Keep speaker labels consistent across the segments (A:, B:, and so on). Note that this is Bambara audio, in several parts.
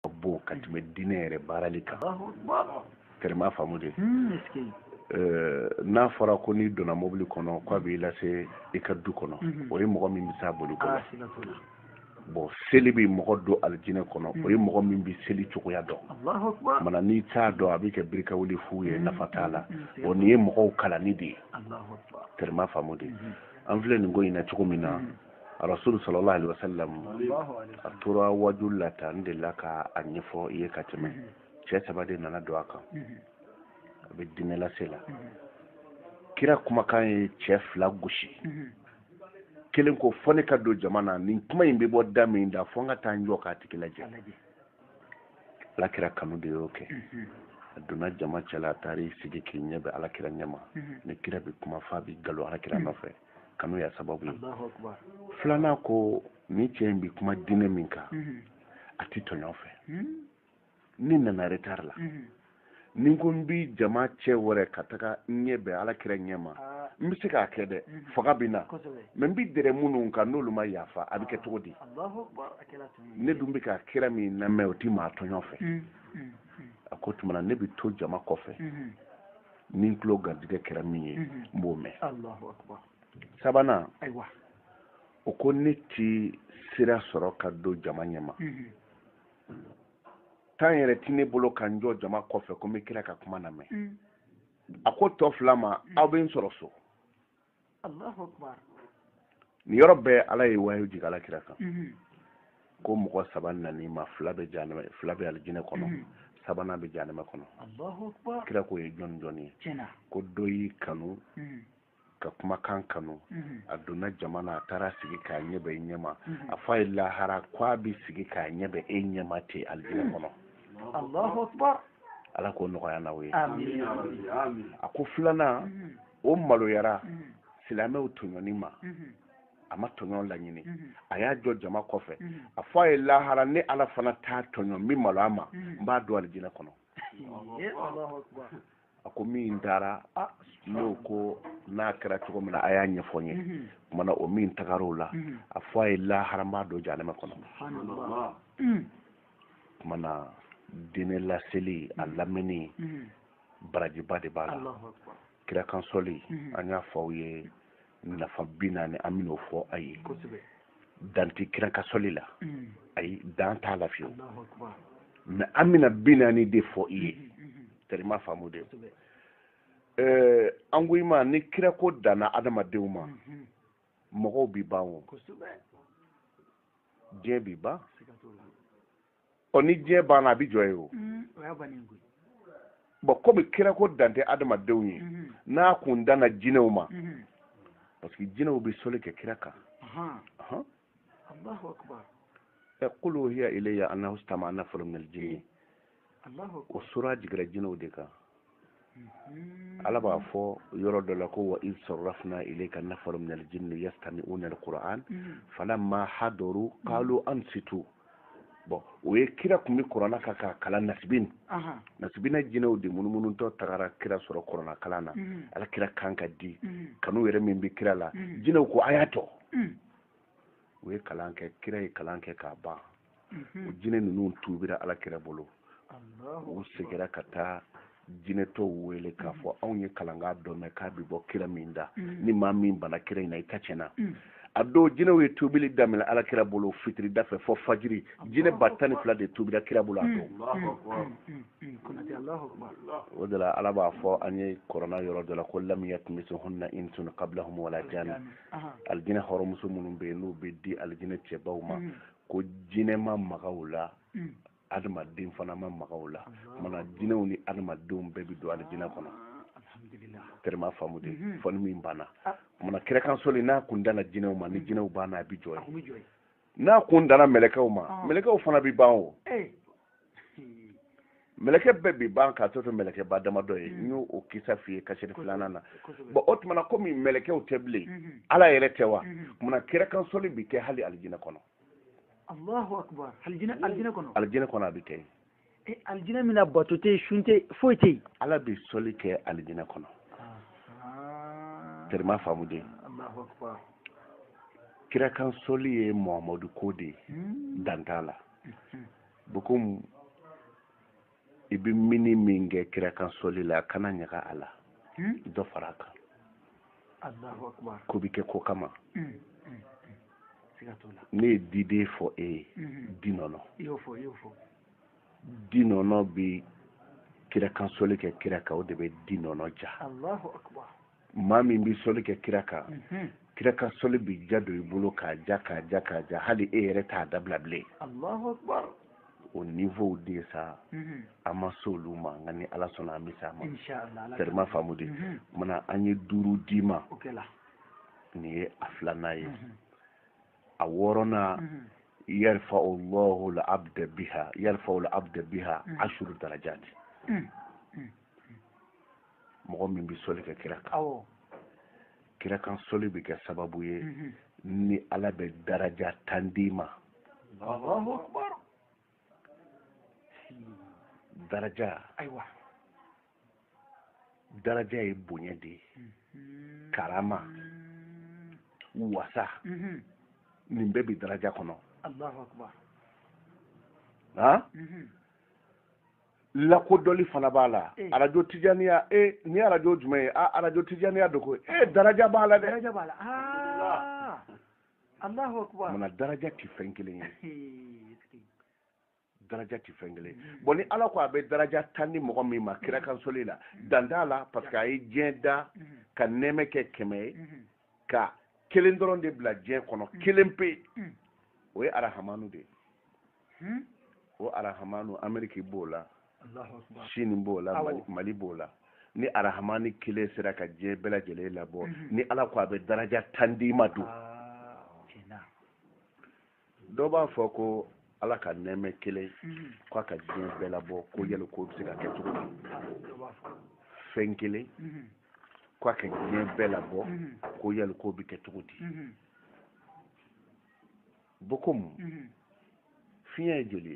A: bon ka tɛmɛ diinɛ yɛrɛ baarali kan kɛrɛma faamu de n'a fɔra ko n'i donna mobili kɔnɔ k'a b'i lase i ka du kɔnɔ o ye mɔgɔ min bɛ s'a boli kɔnɔ bon seli bɛ mɔgɔ don alijinɛ kɔnɔ o ye mɔgɔ min bɛ seli cogoya dɔn mana n'i t'a dɔn a bɛ kɛ birika wuli f'u ye nafa t'a la o nin ye mɔgɔw kalanni de ye kɛrɛma faamu de an filɛ nin ko in na cogo min na Rasul sallallahu alaihi wasallam a tora waju la ta n delila ka a ɲɛfɔ i ye ka tɛmɛ cɛ saba de nana don a kan a bɛ diinɛ lase la kira kumakan ye cɛ fila gosi kelen ko fɔ ne ka don jama na nin kuma in bɛ bɔ da min da fɔ n ka taa n jɔ k'a tigi lajɛ alakira kanu de y'o kɛ a donna jama cɛla a taara i sigi k'i ɲɛ bɛ alakira ɲɛma ni kira bɛ kuma f'a bɛ galo alakira nɔfɛ kanu y'a sababu ye filanan ko ni cɛ in bɛ kuma diinɛ min kan a tɛ tɔɲɔ fɛ ni nana retard la ni ko n bi jama cɛ wɛrɛ ka taga n ɲɛ bɛ alakira ɲɛma n bɛ se k'a kɛ dɛ faga bɛ na mɛ n bɛ dɛrɛ minnu kan n'olu ma yafa a bɛ kɛ cogo di ne dun bɛ ka kira min lamɛn o tɛ maa tɔɲɔ fɛ a ko tuma na ne bɛ to jama kɔfɛ ni n tulo garijɛgɛ kɛra min ye n b'o mɛn sabanan o ko ne tɛ sira sɔrɔ ka don jama ɲɛma tan yɛrɛ tɛ ne bolo ka n jɔ jama kɔfɛ ko n bɛ kira ka kuma lamɛn a ko tɔ fila ma aw bɛ n sɔrɔ so nin yɔrɔ bɛɛ ala ye wayu jigin alakira kan ko mɔgɔ saba nani ma fila bɛ alijinɛ kɔnɔ sabanan bɛ jahanama kɔnɔ kira ko ye jɔni jɔni ye ko dɔ y'i kanu ka kumakan kanu a donna jama na a taara sigi k'a ɲɛ bɛ i ɲɛma a fɔ a ye lahara k'a bɛ sigi k'a ɲɛ bɛ e ɲɛma ten alijinɛ kɔnɔ ala k'o nɔgɔya n'aw ye a ko filanan o maloyara silamɛw tɔɲɔni ma a ma tɔɲɔ laɲini a y'a jɔ jama kɔfɛ a fɔ a ye lahara ni ala fana t'a tɔɲɔ n bɛ malo a ma n b'a don alijinɛ kɔnɔ a ko min taara n'o ko n'a kɛra cogo min na a y'a ɲɛfɔ n ye kumana o min tagar'o la a fɔ a ye lahara n b'a don jahanama kɔnɔ kumana diinɛ laseli a lamɛnni barajiba de b'a la kira kan sɔli an y'a fɔ aw ye nafa 40 an bɛn'o fɔ a ye dan tɛ kira ka sɔli la ayi dan t'a la fiyewu mɛ an bɛna 40 de fɔ i ye tɛrima faamu de an ko i ma ni kira ko danna adamadenw ma mɔgɔw bɛ ban o diɲɛ bɛ ban ni diɲɛ banna a bɛ jɔ ye o bɔn komi kira ko dan tɛ adamadenw ye n'a kun danna jinɛw ma parce que jinɛw bɛ sɔli kɛ kira kan qul uhiya ilayya annahu istama'a nafarun minal jinni o sura jigira jinɛw de kan ala b'a fɔ yɔrɔ dɔ la ko wa iz sarrafna ilayka nafarun minal jinni yastami'una al-Qur'an falamma hadaru qalu ansitu bon o ye kira kun bɛ kuranna kan k'a kalan nasibina jinɛw de munumunutɔ tagara kira sɔrɔ kuranna kalan na ala kira kan ka di kanu yɛrɛ min bɛ kira la jinɛw ko a y'a tɔ u ye kalan kɛ kira ye kalan kɛ k'a ban o jinɛ ninnu tuubira ala kira bolo u seginna ka taa jinɛtɔw wele k'a fɔ anw ye kalankan dɔ mɛn k'a bɛ bɔ kira min da ni maa min bana kira in na i ta tiɲɛna a don jinɛw ye tuubili daminɛ ala kira bolo fitiri da fɛ fɔ fajiri jinɛ 12 de tuubira kira bolo a don o de la ala b'a fɔ an ye kɔrɔna yɔrɔ dɔ la ko lam yatmisuhunna insun qablahum wala jan alijinɛ hɔrɔnmuso minnu bɛ yen n'u bɛ di alijinɛ cɛbaw ma ko jinɛ ma maga o la adamaden fana ma maga o la mana jinɛw ni adamadenw bɛɛ bɛ don alijinɛ kɔnɔ tɛrɛma faamu de fɔ ni min banna mana kira kan sɔli n'a kun danna jinɛw ma ni jinɛw banna a bɛ jɔ ye n'a kun danna mɛlɛkɛw ma mɛlɛkɛw fana bɛ ban o mɛlɛkɛ bɛɛ bɛ ban k'a to mɛlɛkɛba damadɔ ye n y'o kisa f'i ye kasɛti 2nan na bɔn o tuma na komi mɛlɛkɛw tɛ bilen ala yɛrɛ tɛ wa mana kira kan sɔli bɛ kɛ hali alijinɛ kɔnɔ
B: Allahu akbar alijinɛ kɔnɔ
A: alijinɛ kɔnɔ a bɛ kɛ
B: alijinɛ min na bato tɛ yen sun tɛ foyi tɛ yen
A: ala bɛ sɔli kɛ alijinɛ kɔnɔ tɛrima faamu de kira kan sɔli ye muhamadu ko de dan t'a la bokoum ibi mini minge kira kan soli la kana nyaga ala do faraka
B: Allahu akbar
A: ko bi ke ko kama
B: sigatola
A: ne dide fo dinono dinono bi kira kan soli ke kira ka o de be dinono ja
B: Allahu akbar
A: mami bi soli ke kira ka kira kan soli bi jado ibulo ka ja hali yere ta dablable
B: Allahu akbar
A: au niveau de ça ama soluma ngani ala sona misa ma
B: inshallah
A: terma famudi mana anyi duru dima
B: okela
A: ni aflana yi aworona yarfa Allahu al-abd biha 10 darajat mo min bi soli ka kira ka kira kan soli bi ka sababu ye ni ala be daraja tandima
B: Allahu akbar
A: daraja
B: aywa
A: daraja ye bonya de karama wasa nin bɛɛ bi daraja kɔnɔ
B: Allahu akbar
A: ha lakodɔli fana b'a la arajo tijaniya ni arajo jumɛn ye arajo tijaniya dogo daraja b'a la dɛ
B: Allahu akbar
A: mana daraja ti fɛn kelen ye daraja ti fɛn kelen bon ni ala ko a bɛ daraja tan ni mɔgɔ min ma kira kan soli la dan t'a la parce que a ye diɲɛ da ka nɛɛmɛ kɛ 100 ye ka kelen dɔrɔn de bila diɲɛ kɔnɔ kelen pe o ye arahamanu de o arahamanu ameriki b'o la sini b'o la mali b'o la ni arahamani kelen sera ka diɲɛ bɛɛ lajɛlen labɔ ni ala ko a bɛ daraja tan di ma don dɔw b'a fɔ ko ala ka nɛɛmɛ kelen ko a ka diɲɛ bɛɛ labɔ ko yali ko bɛ se ka kɛ cogo di fɛn kelen ko a ka diɲɛ bɛɛ labɔ ko yali ko bɛ kɛ cogo di bokomu fiɲɛ ye joli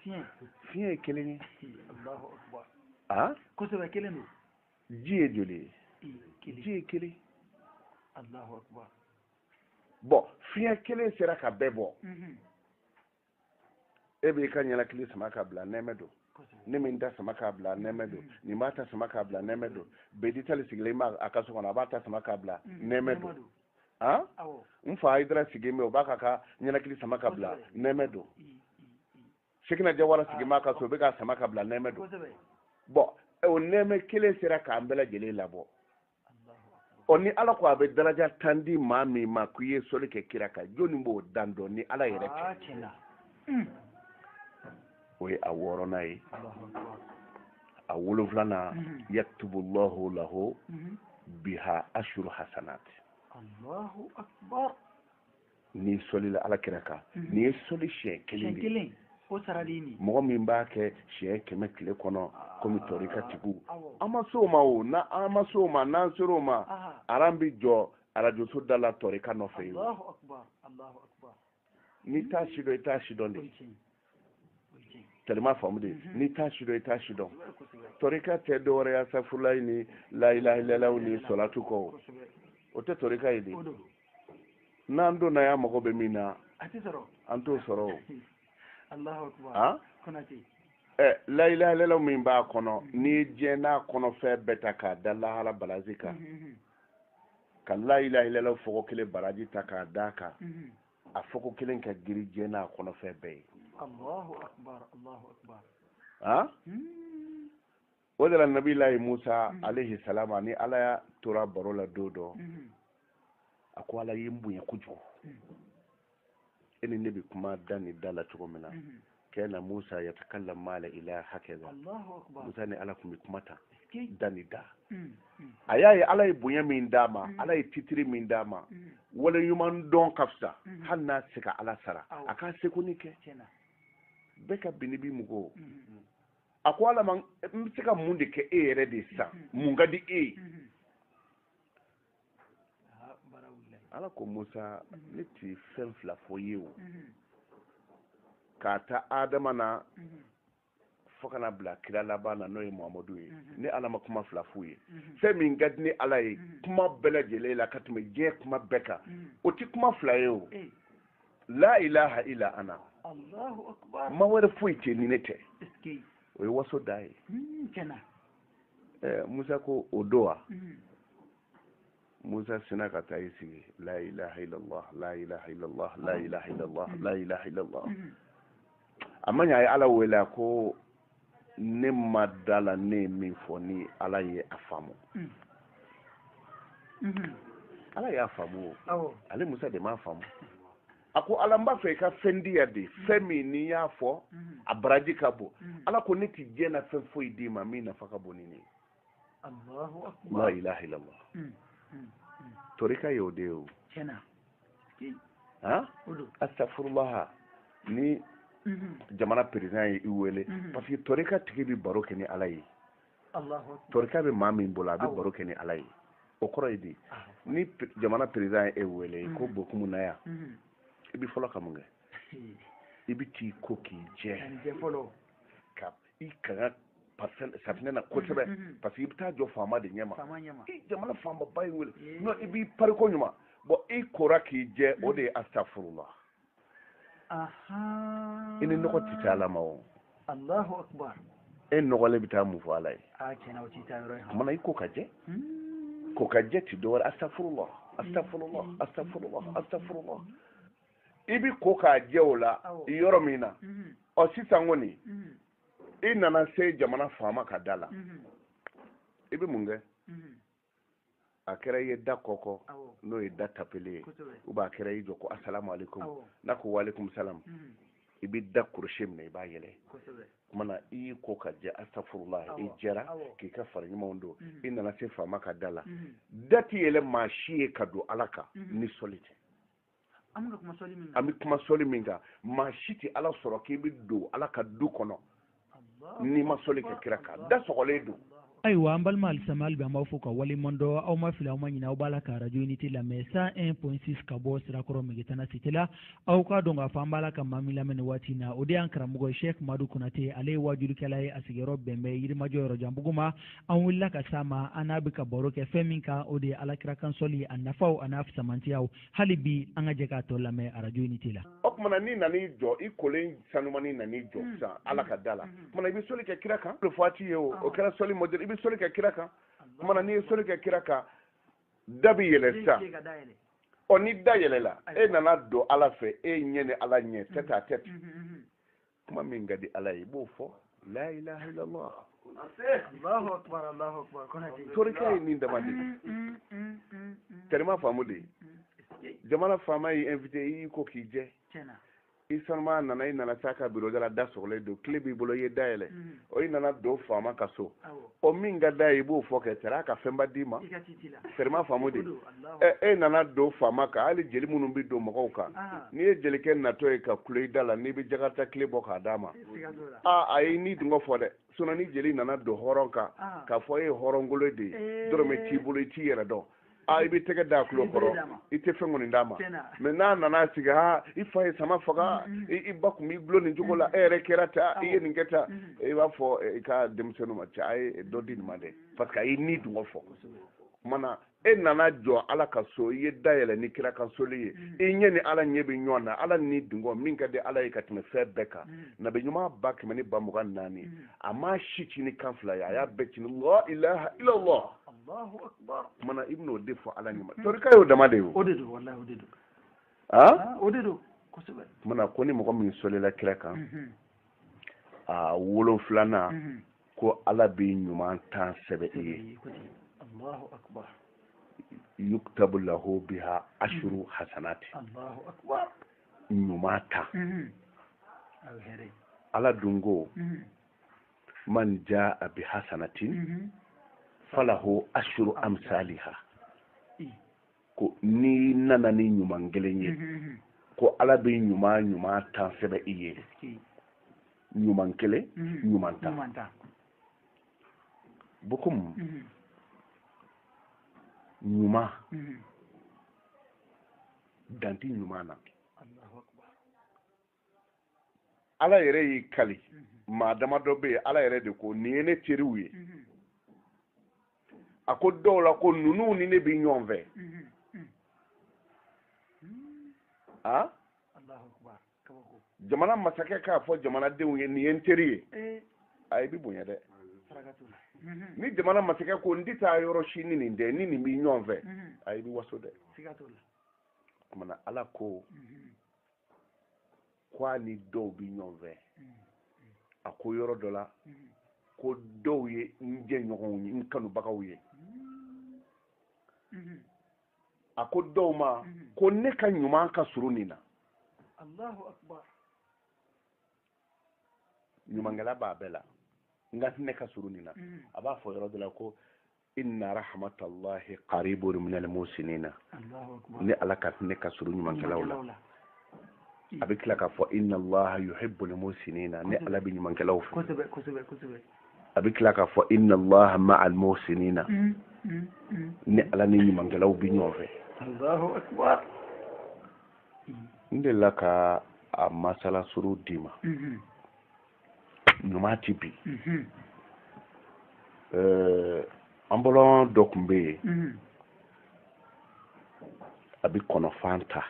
A: ye fiɲɛ ye kelen ye
B: kosɛbɛ kelen don
A: ji ye joli ye ji ye kelen
B: Allahu akbar
A: bon fiɲɛ kelen sera ka bɛɛ bɔ e b'i ka ɲɛnakili sama ka bila nɛɛmɛ don ne min da sama k'a bila nɛɛmɛ don nin b'a ta sama k'a bila nɛɛmɛ don beditali sigilen b'a a ka so kɔnɔ a b'a ta sama k'a bila nɛɛmɛ don n fa Hayidara sigilen bɛ o b'a ka ɲɛnakili sama ka bila nɛɛmɛ don Sekina Jawara sigilen b'a ka so o bɛ k'a sama ka bila nɛɛmɛ don bon o nɛɛmɛ kelen sera k'an bɛɛ lajɛlen labɔ ni ala ko a bɛ daraja tan di maa min ma k'i ye soli kɛ kira kan jɔnni b'o dan dɔn ni ala yɛrɛ tɛ o ye a 6nan ye a 7nan yaktubu Allahu lahu biha ashru hasanat
B: Allahu akbar
A: ni soli la ala kira kan ni ye soli siɲɛ kelen
B: o sarali
A: mɔgɔ min b'a kɛ siɲɛ 100 tile kɔnɔ komi tɔrika tigiw an ma se o ma o n'an ma se o ma n'an sera o ma aran bi jɔ arajoso da la tɔrika nɔfɛ ye
B: Allahu akbar
A: n'i t'a si dɔn i t'a si dɔn de tellement faamu de n'i t'a si dɔn i t'a si dɔn tɔrika tɛ dɔwɛrɛ ye asafurulayi ni la ilaha illallah ni salatu kɔ o tɛ tɔrika ye de n'an donna ya mago bɛ min na an t'o sɔrɔ o
B: Allahu akbar
A: la ilaha illallah min b'a kɔnɔ ni diɲɛ n'a kɔnɔfɛn bɛɛ ta k'a da lahara balazi kan ka la ilaha illallah fɔgɔ kelen baraji ta k'a d'a kan a fɔgɔ kelen ka giri diɲɛ n'a kɔnɔfɛn bɛɛ ye
B: Allahu akbar
A: o de la nabilahi Musa alayhi salam ni ala ya tora baro la don dɔ a ko ala ye n bonya kojugu e ni ne bɛ kuma da ni da la cogo min na kana Musa yatakallam ma la ilaha hakaza Musa ni ala kun bɛ kuma ta da ni da a y'a ye ala ye bonya min d'a ma ala ye titiri min d'a ma wale ɲuman dɔn ka fisa hali n'a se ka ala sara a k'a seko ni kɛ bɛɛ ka bini bi mugo a ko ala ma n bɛ se ka mun de kɛ e yɛrɛ de san mun ka di e ye ala ko Musa ne ti fɛn fila fɔ ye o k'a ta adama na fo kana bila kira laban na n'o ye Muhamadu ye ni ala ma kuma fila f'u ye fɛn min ka di ni ala ye kuma bɛɛ lajɛlen la ka tɛmɛ diɲɛ kuma bɛɛ kan o ti kuma fila ye o la ilaha illa ana
B: Allahu akbar
A: ma wɛrɛ foyi tɛ ni ne tɛ o ye waso da ye
B: tiɲɛna
A: musa ko o don wa musa sina ka taa i sigi la ilaha illallah la ilaha illallah la ilaha illallah la ilaha illallah a ma ɲa a ye ala wele a ko ne ma da la ne ye min fɔ ni ala ye a faamu ala y'a faamu o ale musa de m'a faamu a ko ala n b'a fɛ i ka fɛn di yan de fɛn min n'i y'a fɔ a baraji ka bon ala ko ne tɛ diɲɛ na fɛn foyi d'i ma min nafa ka bon ni nin ye la ilaha illallah torika y'o de ye o astafurullah ni jamana président ye i wele parce que torika tigi bɛ baro kɛ ni ala ye torika bɛ maa min bolo a bɛ baro kɛ ni ala ye o kɔrɔ ye di ni jamana président ye e wele ko bokumu na yan i bɛ fɔlɔ ka mun kɛ i bɛ t'i ko k'i jɛ ka i kaŋa safinɛ na kosɛbɛ parce que i bɛ taa jɔ faama de ɲɛma i jamana faamaba ye wele non i b'i pariko ɲuman bon i kora k'i jɛ o de ye astafurullah i ni nɔgɔ tɛ taa ala ma o e nɔgɔlen bɛ taa mun fɔ ala ye kumana i ko ka jɛ ko ka jɛ ti dɔwɛrɛ astafurullah astafurullah astafurullah astafurullah i bi ko k'a jɛ o la yɔrɔ min na ɔ sisan kɔni i nana se jamana faama ka da la i bɛ mun kɛ a kɛra i ye da kɔkɔ n'o ye da tapele ye ou bien a kɛra i jɔ ko asalamu alaikum n'a ko waalaikum salam i bɛ da kurusi minɛ i b'a yɛlɛ kumana i y'i ko ka jɛ astafurullah i jɛra k'i ka fara ɲumanw don i nana se faama ka da la da ti yɛlɛ maa si ye ka don ala kan ni sɔli tɛ an bɛ kuma sɔli min kan maa si tɛ ala sɔrɔ k'i bɛ don ala ka du kɔnɔ n'i ma sɔli kɛ kira kan da sɔgɔlen don
C: ayiwa an balima alisama hali bi an b'aw fo ka waleɲuman dɔn aw ma fili aw ma ɲinɛ aw b'a la ka radio unité lamɛn 101.6 ka bɔ sirakɔrɔ Megitana cité la aw k'a dɔn k'a fɔ an b'a la ka maa min lamɛn nin waati in na o de y'an karamɔgɔ Cheikh Madu Konate ale ye wajurukɛla ye a sigiyɔrɔ bɛn bɛ Yirimajɔ Yɔrɔjanbugu ma an wulila ka s'a ma an n'a bɛ ka baro kɛ fɛn min kan o de ye alakira kansɔli a nafaw a n'a fisamantiyaw hali bi an ka jɛ k'a tɔ lamɛn radio unité la
A: o kumana n'i nan'i jɔ i kolen sanumani nan'i jɔ sisan ala ka da la kumana i bɛ sɔli kɛ kira kan le fɔati ye o kɛra sɔli modèle i bɛ sɔli kɛ kira kan kumana n'i ye sɔli kɛ kira kan da bɛ yɛlɛ sisan ɔ ni da yɛlɛla e nana don ala fɛ e ɲɛ ni ala ɲɛ tête à tête kuma min ka di ala ye i b'o fɔ la ilaha illallah torika ye nin dama de tɛrima faamu de jamana faama y'i invité i y'i ko k'i jɛ i sanuma nana i nana sa ka bureau da la da sɔgɔlen don tile b'i bolo i ye da yɛlɛ o i nana don faama ka so o min ka da ye i b'o fɔ kɛ tɛrɛ a ka fɛnba d'i ma tɛrima faamu de e nana don faama kan hali jeli minnu bɛ don mɔgɔw kan n'i ye jelikɛ natɔ ye ka kule i da la n'i bɛ jakarta tile bɔ k'a d'a ma a ye ni dungɔ fɔ dɛ sinon ni jeli nana don hɔrɔn kan k'a fɔ e ye hɔrɔngolo de ye dɔrɔmɛ t'i bolo i t'i yɛrɛ dɔn i bɛ tɛgɛ da tulo kɔrɔ i tɛ fɛn kɔni d'a ma mɛ n'a nana sigi i fa ye sama faga i ba kun b'i gulon nin cogo la e yɛrɛ kɛra ta i ye nin kɛ ta i b'a fɔ i ka denmisɛnninw ma cɛ a ye dɔ di nin ma dɛ parce que a ye ni dungɔ fɔ kumana e nana jɔ ala ka so i ye dayɛlɛ ni kira ka soli ye i ɲɛ ni ala ɲɛ bɛ ɲɔgɔn na ala ni dungɔ min ka di ala ye ka tɛmɛ fɛn bɛɛ kan nabi ɲuman 1,224 a ma si ci ni kan fila ye a y'a bɛɛ ci ni la ilaha illallah kumana i bɛn'o de fɔ ala ɲuman torika y'o dama de ye
B: o de don wallahi o de don o de don kosɛbɛ
A: kumana ko ni mɔgɔ min solila kira kan a 7 ko ala bɛ ɲuman 10 sɛbɛn i ye
B: Allahu akbar
A: yuktabu lahu biha ashru hasanati
B: Allahu akbar
A: ɲuman 10 ala dungo man jaa bi hasanatin falahu ashru amsaliha ko ni nana ni ɲuman kelen ye ko ala bɛ ɲuman 10 sɛbɛn i ye ɲuman kelen ɲuman 10 bukum ɲuman danti ɲuman na ala yɛrɛ y'i kali maa dama dɔ bɛ yen ala yɛrɛ de ko nin ye ne teriw ye a ko dɔw la ko ninnu ni ne bɛ ɲɔgɔn fɛ jamana masakɛ k'a fɔ jamanadenw ye nin ye n teri ye ay bi bonya de ni jamana masakɛ ko ndi taa yɔrɔ si ni nin dɛ ni nin bi ɲɔgɔn fɛ ay bi waso dɛ kumana ala ko kwa ni dɔw bi ɲɔgɔn fɛ a ko yɔrɔ dɔ la ko dɔw ye n jɛɲɔgɔnw ye n kanubagaw ye a ko dɔw ma ko ne ka ɲuman ka surun nin na ɲumankɛla b'a bɛɛ la nka ne ka surun nin na a b'a fɔ yɔrɔ dɔ la ko inna rahmatallahi qaribun minal muhsinina ni ala ka ne ka surun ɲumankɛlaw la a bɛ tila k'a fɔ inna allaha yuhibbul muhsinina ni ala bɛ ɲumankɛlaw fɛ a bɛ tila k'a fɔ inna allaha ma'al muhsinina ni ala ni ɲumankɛlaw bɛ ɲɔgɔn fɛ
B: Allahu akbar
A: n delila ka a masala suru d'i ma ɲuman ti bi an bɔlɔn dɔ tun bɛ yen a bɛ kɔnɔ fan ta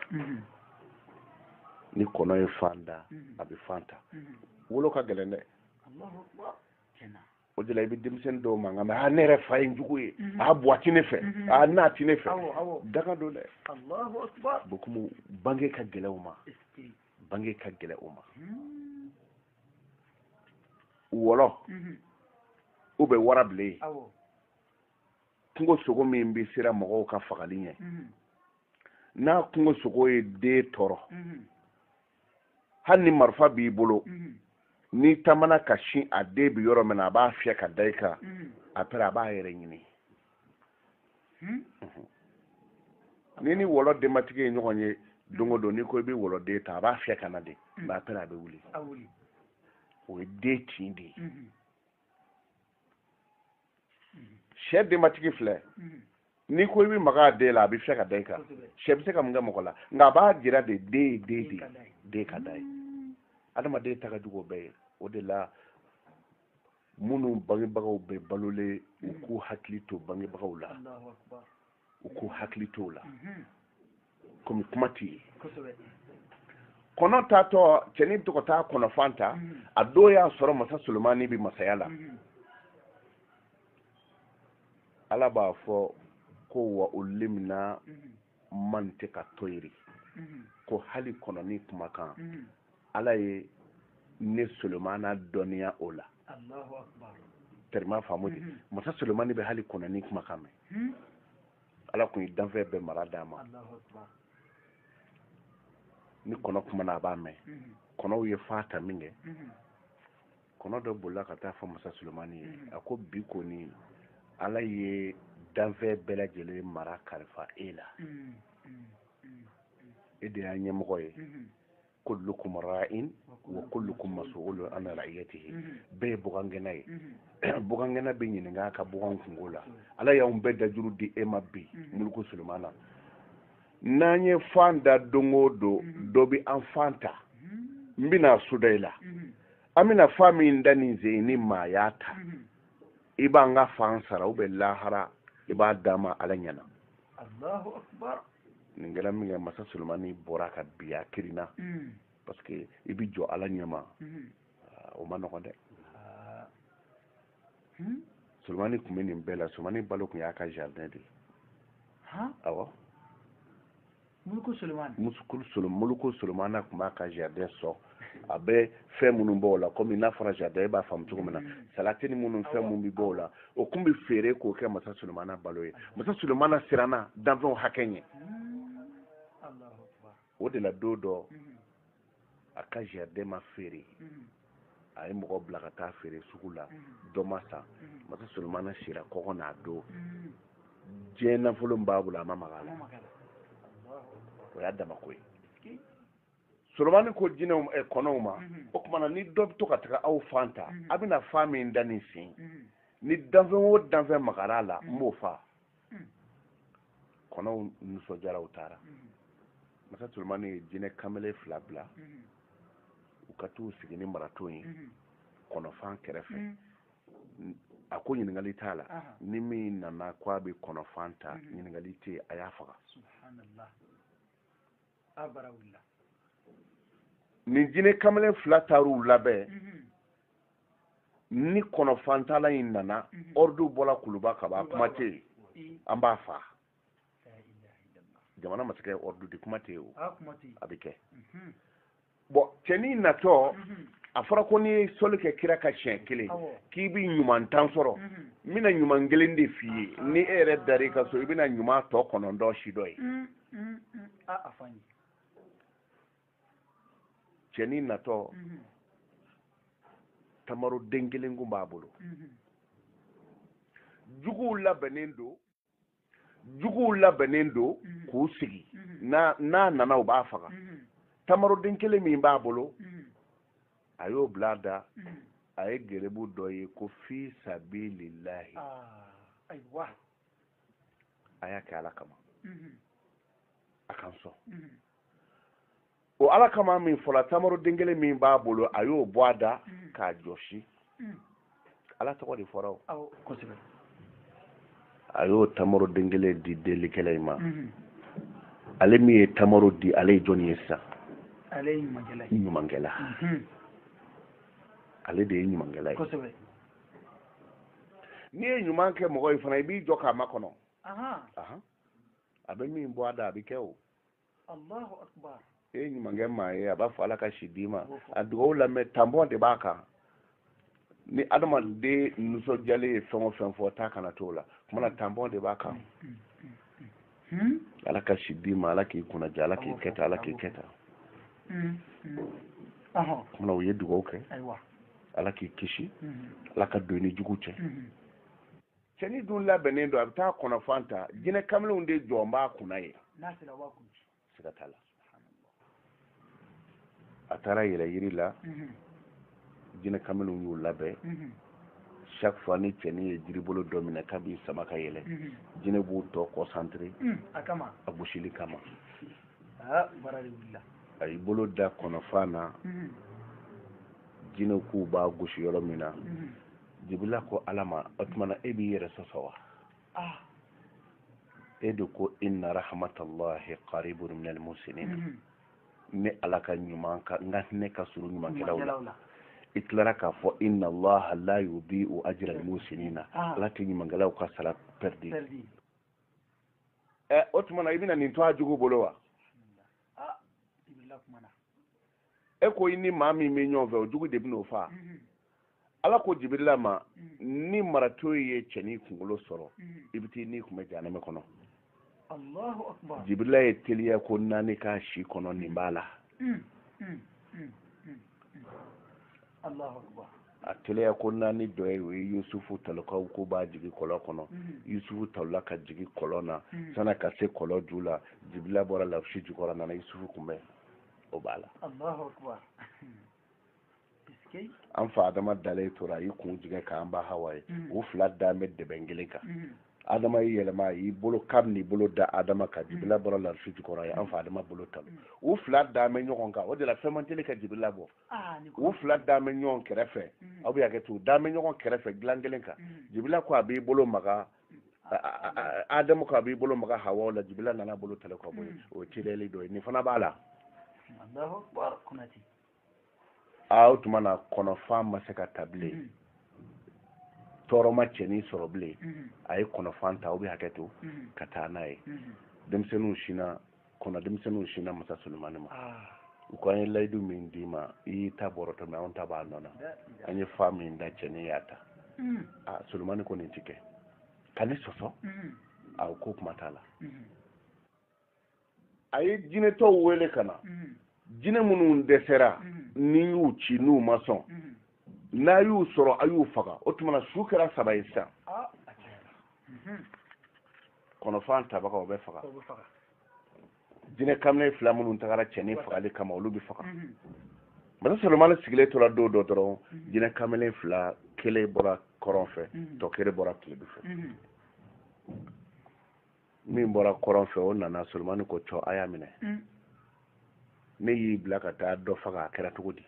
A: ni kɔnɔ ye fan da a bɛ fan ta wolo ka gɛlɛn dɛ o de la i bɛ denmisɛnnin dɔw mankan mɛ ne yɛrɛ fa ye n jugu ye a buwati ne fɛ a n'a ti ne fɛ daga don dɛ bokumu bange ka gɛlɛn o ma bange ka gɛlɛn o ma wɔlɔ u bɛ wara bilen kungo sogo min bɛ sera mɔgɔw ka fagali ɲɛ n'a kungo sogo ye den tɔɔrɔ hali ni marifa b'i bolo ni tamana ka sin a den bi yɔrɔ min na a b'a fiyɛ ka da i kan après a b'a yɛrɛ ɲini ni ni wɔlɔ denbatigi ye ɲɔgɔn ye don o don n'i ko i bɛ wɔlɔ den ta a b'a fiyɛ ka na de mais après a bɛ wuli o ye den tin de ye sɛ denbatigi filɛ n'i ko i bɛ maga a den la a bɛ fiyɛ ka da i kan sɛ bɛ se ka mun kɛ mɔgɔ la nka a b'a jira de den ye den de ye den ka da ye adamaden ta ka jugu o bɛɛ ye o de la minnu bangebagaw bɛ balolen u k'u hakili to bangebagaw la u k'u hakili to o la komi kuma tɛ yen kɔnɔ taatɔ cɛnin bɛ to ka taa kɔnɔfan ta a dɔw y'a sɔrɔ masa solomani bɛ masaya la ala b'a fɔ ko wa ulimna man tɛ ka toyiri ko hali kɔnɔni kumakan ala ye ne solomana dɔnniya o la tɛrima faamu de masa solomani bɛ hali kɔnɔni kumakan mɛn ala kun ye danfɛn bɛɛ mara d'a ma ni kɔnɔ kumana a b'a mɛn kɔnɔw ye fa ta min kɛ kɔnɔ dɔ bolila ka taa fɔ masa solomani ye a ko bi kɔni ala ye danfɛn bɛɛ lajɛlen mara kalifa e la e de y'a ɲɛmɔgɔ ye kullukum ra'in wa kullukum mas'ulun an ra'iyatihi bɛɛ ye bugangɛnna ye bugangɛnna bɛ ɲininka a ka bugan kungo la ala y'anw bɛɛ dajuru di e ma bi muluku solomana n'an ye fan da don o don dɔ bɛ an fan ta n bɛna suda i la an bɛna fan min da nin sen ni maa y'a ta i b'an ka fan sara u bɛ lahara i b'a d'a ma ala ɲɛna nin kɛra min kɛ masa solomani bɔra ka biya kirina parce que i bɛ jɔ ala ɲɛma o ma nɔgɔn dɛ solomani tun bɛ nin bɛɛ la solomani balo tun y'a ka jardin de ye awɔ muluku solomana tun b'a ka jardin sɔn a bɛ fɛn minnu b'o la komi n'a fɔra jardin e b'a faamu cogo min na salati ni minnu fɛn minnu bɛ b'o la o tun bɛ feere k'o kɛ masa solomana balo ye masa solomana siranna danfɛnw hakɛ ɲɛ o de la don dɔ a ka jardin ma feere a ye mɔgɔ bila ka taa feere sugu la dɔ ma san masa solomana sira kɔgɔ n'a don diɲɛ nafolo min b'a bolo a ma maga a la o y'a damako ye solomani ko jinɛw kɔnɔw ma o tumana ni dɔ bɛ to ka taga aw fan ta a bɛna fan min da nin sen ni danfɛn o danfɛn magara a la n b'o fa kɔnɔw nisɔndiyara u taara masa solomani ye jinɛ kamalen 2 bila u ka t'u sigi ni marato ye kɔnɔfan kɛrɛfɛ a ko ɲininkali t'a la ni min nana ko a bɛ kɔnɔfan ta ɲininkali tɛ yen a y'a faga nin jinɛ kamalen 2 taar'u labɛn ni kɔnɔfan tala in nana ordu bola kuluba kaba kuma te an b'a fa jamana masakɛ ordu di kuma te o a bɛ kɛ bon cɛnin natɔ a fɔra ko ni sɔli kɛ kira ka siɲɛ kelen k'i bi ɲuman tan sɔrɔ n bɛna ɲuman kelen de f'i ye ni e yɛrɛ dar'i ka so i bɛna ɲuman tɔ 9 si dɔ ye cɛnin natɔ tamaro den kelen kun b'a bolo juguw labɛnnen don k'u sigi n'a nana u b'a faga tamaro den kelen min b'a bolo a y'o bila da a ye gerebu dɔ ye ko fi sabilillahi a y'a kɛ ala kama a kan sɔn o ala kama min fɔla tamaro den kelen min b'a bolo a y'o bɔ a da k'a jɔsi ala tɔgɔ de fɔra o a y'o tamaro den kelen di delikɛla in ma ale min ye tamaro di ale ye jɔnni ye sisan ɲumankɛla ale de ye ɲumankɛla ye n'i ye ɲuman kɛ mɔgɔ ye fana i b'i jɔ k'a makɔnɔ a bɛ min bɔ a da a bɛ kɛ o e ye ɲumankɛ maa ye a b'a fɔ ala ka si d'i ma a dugawu lamɛn tanbɔn de b'a kan ni adamaden nisɔndiyalen ye fɛn o fɛn fɔ taa kana t'o la kumana tanbɔn de b'a kan ala ka si d'i ma ala k'i kunnaja ala k'i kɛta ala k'i kɛta kumana u ye dugawu kɛ ala k'i kisi ala ka don ni jugu cɛ cɛni dun labɛnnen don a bɛ taa kɔnɔfan ta jinɛ kamilenw de jɔ n b'a kunna ye siga t'a la a taara yɛlɛ yiri la jinɛ kamilenw y'u labɛn chaque fois ni cɛni ye jiribolo dɔ minɛ k'a b'i sama ka yɛlɛ jinɛ b'u tɔ concentré a gosili kama a y'i bolo da kɔnɔfan na jinɛw k'u b'a gosi yɔrɔ min na jibila ko ala ma o tumana e b'i yɛrɛ sɔsɔ wa e de ko inna rahmatallahi qaribun minal muhsinin ne ala ka ɲuman ka n ka hinɛ ka surun ɲumankɛlaw la i tilara k'a fɔ inna allaha la yudi'u ajra al-muhsinina ala tɛ ɲumankɛlaw ka sara perdi o tumana i bɛna nin to a jugu bolo wa e ko i ni maa min bɛ ɲɔgɔn fɛ o jugu de bɛn'o faa ala ko jibirila ma ni marato ye cɛni kunkolo sɔrɔ i bɛ t'i ni kun bɛ jahanama kɔnɔ jibirila ye teliya ko naani k'a si kɔnɔ nin b'a la a teliya ko naani dɔ ye o ye yusufu talikaw ko b'a jigi kɔlɔn kɔnɔ yusufu talila ka jigi kɔlɔn na san'a ka se kɔlɔn ju la jibirila bɔra lawusi jukɔrɔ nana yusufu kunbɛn o b'a la an fa adama dalen tora a y'i kun jigin k'an ba hawa ye u fila dalen bɛ dɛbɛn kelen kan adama y'i yɛlɛma a y'i bolo kabini bolo da adama kan jibila bɔra lawusi jukɔrɔ ye an fa adama bolo talo u fila dalen bɛ ɲɔgɔn kan o de la fɛn man teli ka jibila bɔ u fila dalen bɛ ɲɔgɔn kɛrɛfɛ aw bɛ hakɛ to dalen bɛ ɲɔgɔn kɛrɛfɛ dilan kelen kan jibila ko a b'i bolo maga adamu ko a b'i bolo maga hawa la jibila nana bolo talo ka bɔ yen o ye teliyali dɔ ye nin fana b'a la o tuma na kɔnɔfan ma se ka ta bilen tɔɔrɔ ma cɛnin sɔrɔ bilen a ye kɔnɔfan ta u bɛ hakɛ to ka taa n'a ye denmisɛnninw sinna masa Sulemani ma u ko an ye layidu min d'i ma i y'i ta bɔrɔtɔ mɛ anw ta b'a nɔ na an ye fa min da cɛnin y'a ta Sulemani ko nin ti kɛ ka ne sɔsɔ o ko kuma t'a la a ye jinɛtɔw wele ka na jinɛ minnu dɛsɛra ni y'u ci n'u ma sɔn n'a y'u sɔrɔ a y'u faga o tumana su kɛra 3 ye sisan kɔnɔfan tabagaw bɛ faga jinɛ kamalen 2 minnu tagara cɛnin fagali kama olu bɛ faga masa Sulemani sigilen tora don dɔ dɔrɔn jinɛ kamalen 2 kelen bɔra kɔrɔn fɛ tɔ kelen bɔra tilebi fɛ min bɔra kɔrɔn fɛ o nana Sulemani ko cɔ a y'a minɛ ne y'i bila ka taa dɔ faga a kɛra cogo di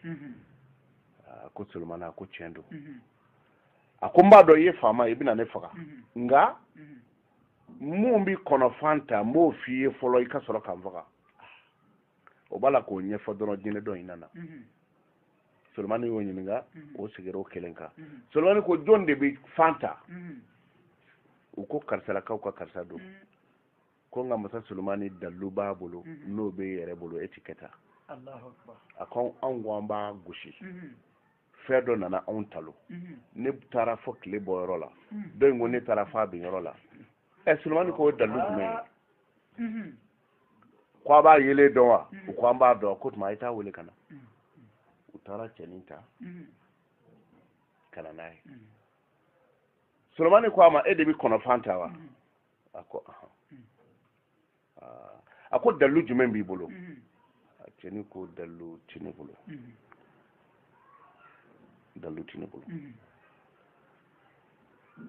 A: ko Sulemani a ko tiɲɛ don a ko n b'a dɔn i ye faama i bɛna ne faga nka mun bi kɔnɔfan ta n b'o f'i ye fɔlɔ i ka sɔrɔ ka n faga o b'a la k'o ɲɛfɔ dɔrɔn jinɛ dɔ in nana solomani yo ɲininga o sigero kelen kan solomani ko jɔn de bɛ fanta u ko karisalakaw ka karisa don ko nka masa solomani dalu b'a bolo n'o bɛ yɛrɛ bolo etikɛta a ko anw ko an b'a gosi fɛn dɔ nana anw talo ne taara fɔ tile bɔ yɔrɔ la dɔ in ko ne taara fɔ a bin yɔrɔ la solomani ko o dalu jumɛn ye ko a b'a yelen dɔn wa u ko an b'a dɔn ko tuma a ye taa wele ka na u taara cɛnin ta ka na n'a ye solomani ko a ma e de bɛ kɔnɔfan ta wa a ko a ko dalu jumɛn b'i bolo cɛnin ko dalu tɛ ne bolo dalu tɛ ne bolo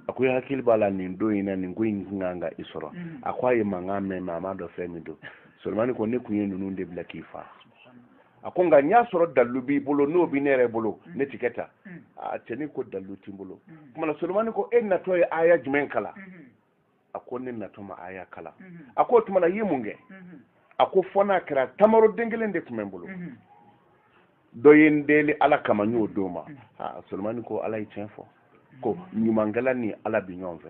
A: a ko i hakili b'a la nin don in na nin ko in kan ka i sɔrɔ a ko a ye mankan mɛn mɛ a m'a dɔn fɛn min don solomani ko ne kun ye ninnu de bila k'i faa a ko nka n y'a sɔrɔ dalu b'i bolo n'o bɛ ne yɛrɛ bolo ne ti kɛ ta a cɛnin ko dalu t'i bolo kumana solomani ko e natɔ ye aya jumɛn kala a ko ne natɔ ma aya kala a ko o tuma na i ye mun kɛ a ko fɔ n'a kɛra tamaro den kelen de tun bɛ n bolo dɔ ye n deli ala kama n y'o d'o ma solomani ko ala ye tiɲɛ fɔ ko ɲumankɛla ni ala bɛ ɲɔgɔn fɛ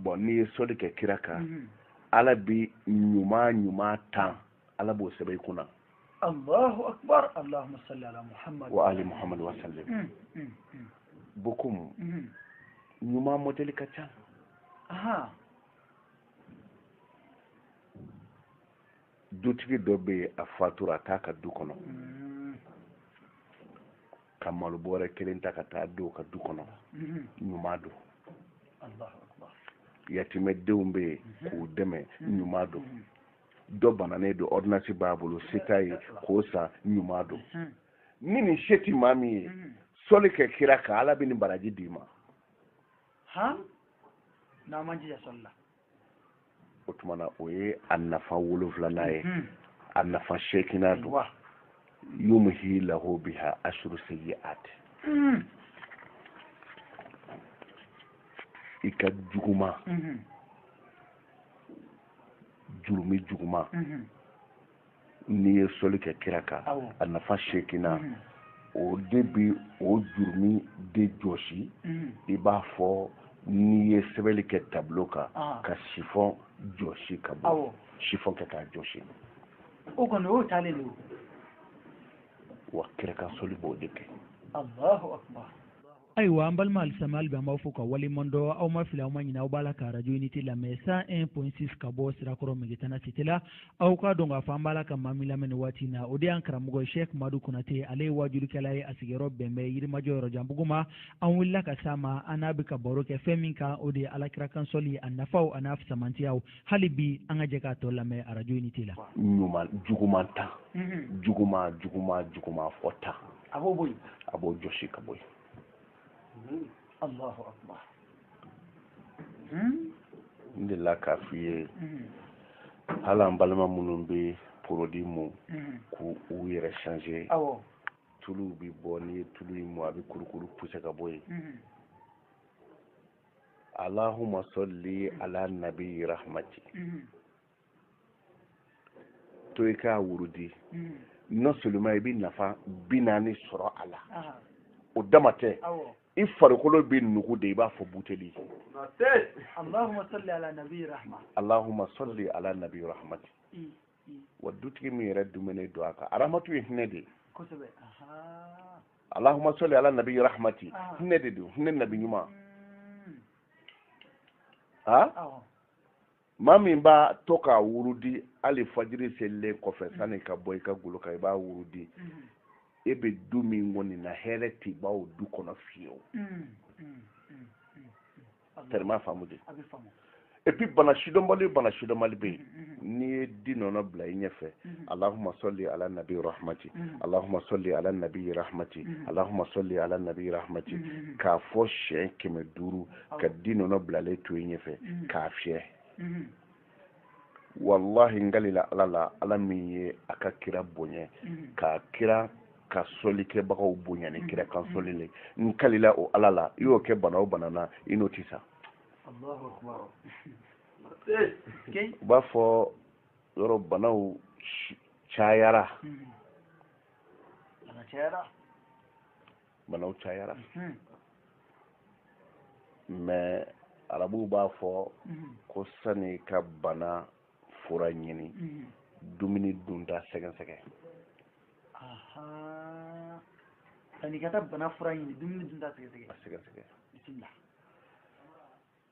A: bɔn n'i ye sɔli kɛ kira kan ala bi ɲuman tan ala b'o sɛbɛn i kunna
C: Allahu akbar Allahumma salli ala Muhammad
A: wa ali Muhammad wa sallim bokum ɲuman modeli ka ca dutigi dɔ bɛ yen a fatura a t'a ka du kɔnɔ ka malo bɔrɛ kelen ta ka taa don ka du kɔnɔ ɲuman don yatimɛdenw bɛ yen k'u dɛmɛ ɲuman don dɔ bananen don ordonnance b'a bolo se t'a ye k'o san ɲuman don ni nin se ti maa min ye sɔli kɛ kira kan ala bɛ nin baraji d'i ma
C: n'a man jija sɔli la
A: o tuma na o ye a nafa 7 ye a nafa 8 don yumhi lahu biha ashru sayyi'at i ka juguma jurumi juguma n'i ye sɔli kɛ kira kan a nafa 8 o de bi o jurumi de jɔsi i b'a fɔ n'i ye sɛbɛnni kɛ tableau kan ka chiffon jɔsi ka bɔ chiffon kɛ k'a jɔsi
C: o kɔni o taalen don
A: wa kira ka sɔli b'o de kɛ
C: Allahu akbar ayiwa an balima alisamali bɛ an b'aw fɔ ka waleɲuman dɔn aw ma fili aw ma ɲinɛ aw b'a la ka radio unité lamɛn 101.6 ka bɔ sirakɔrɔ Megitana Cité la aw k'a dɔn k'a fɔ an b'a la ka maa min lamɛn nin waati in na o de y'an karamɔgɔ Cheikh Madu Konate ale ye wajurukɛla ye a sigiyɔrɔ bɛn bɛ Yirimajɔ Yɔrɔjanbugu ma an wulila ka s'a ma an n'a bɛ ka baro kɛ fɛn min kan o de ye alakira kan sɔli a nafaw a n'a fisamantiyaw hali bi an ka jɛ k'a tɔ lamɛn radio unité la
A: juguman tan juguma fɔ tan
C: a b'o bɔ yen
A: a b'o jɔsi ka bɔ yen
C: Allahu akbar
A: n delila k'a f'i ye hali an balima minnu bɛ produit mu k'u yɛrɛ changer tuluw bɛ bɔ n'i ye tulu in mu a bɛ kurukuru poussé ka bɔ yen Allahumma salli ala nabi rahmati to i k'a wurudi non seulement i bɛ nafa 40 sɔrɔ a la o dama tɛ i farikolo bɛ nugu de i b'a fɔ buteli
C: Allahumma salli ala nabi rahmati
A: Allahumma salli ala nabi rahmati wa dutigi min yɛrɛ dumuni don a kan rahmatu ye hinɛ de ye Allahumma salli ala nabi rahmati hinɛ de don hinɛ nabi ɲuman maa min b'a to k'a wurudi hali fajiri selilen kɔfɛ sanni ka bɔ i ka golo kan i b'a wurudi e bɛ du min kɔni na hɛrɛ tɛ b'aw du kɔnɔ fiyewu tɛrɛma faamu de et puis bana sidɔnbali bɛ yen n'i ye di nɔnɔ bila i ɲɛfɛ Allahumma salli ala nabi rahmati Allahumma salli ala nabi rahmati Allahumma salli ala nabi rahmati k'a fɔ siɲɛ 500 ka di nɔnɔ bilalen to i ɲɛfɛ k'a fiyɛ wallahi n galila ala la ala min ye a ka kira bonya k'a kira ka sɔli kɛbagaw bonya ni kira kan sɔli le n kalila o ala la i y'o kɛ bana o bana na i n'o ti sa u b'a fɔ yɔrɔ banaw cayara banaw cayara mais arabu b'a fɔ ko sani ka bana fura ɲini dumuni dunda sɛgɛsɛgɛ
B: sani ka taa bana fura ɲini dumuni dunda sɛgɛsɛgɛ bisimila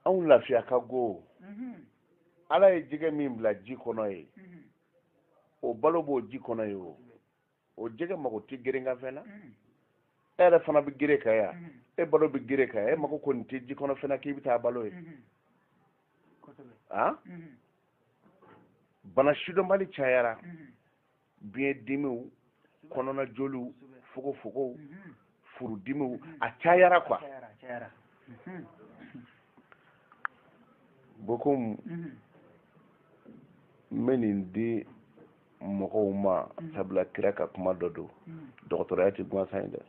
A: anw lafiya ka go ala ye jɛgɛ min bila ji kɔnɔ ye o balo b'o ji kɔnɔ ye o jɛgɛ mago tɛ gerenkanfɛn na e yɛrɛ fana bɛ gere kan ya e balo bɛ gere kan ya e mago kɔni tɛ ji kɔnɔ fɛn na k'i bɛ taa balo ye bana sidɔnbali cayara biɲɛ dimiw kɔnɔna joliw fogofogow furudimiw a cayara quoi bokom n bɛ nin di mɔgɔw ma sabula kira ka kuma dɔ don dɔgɔtɔrɔya tɛ gansan ye dɛ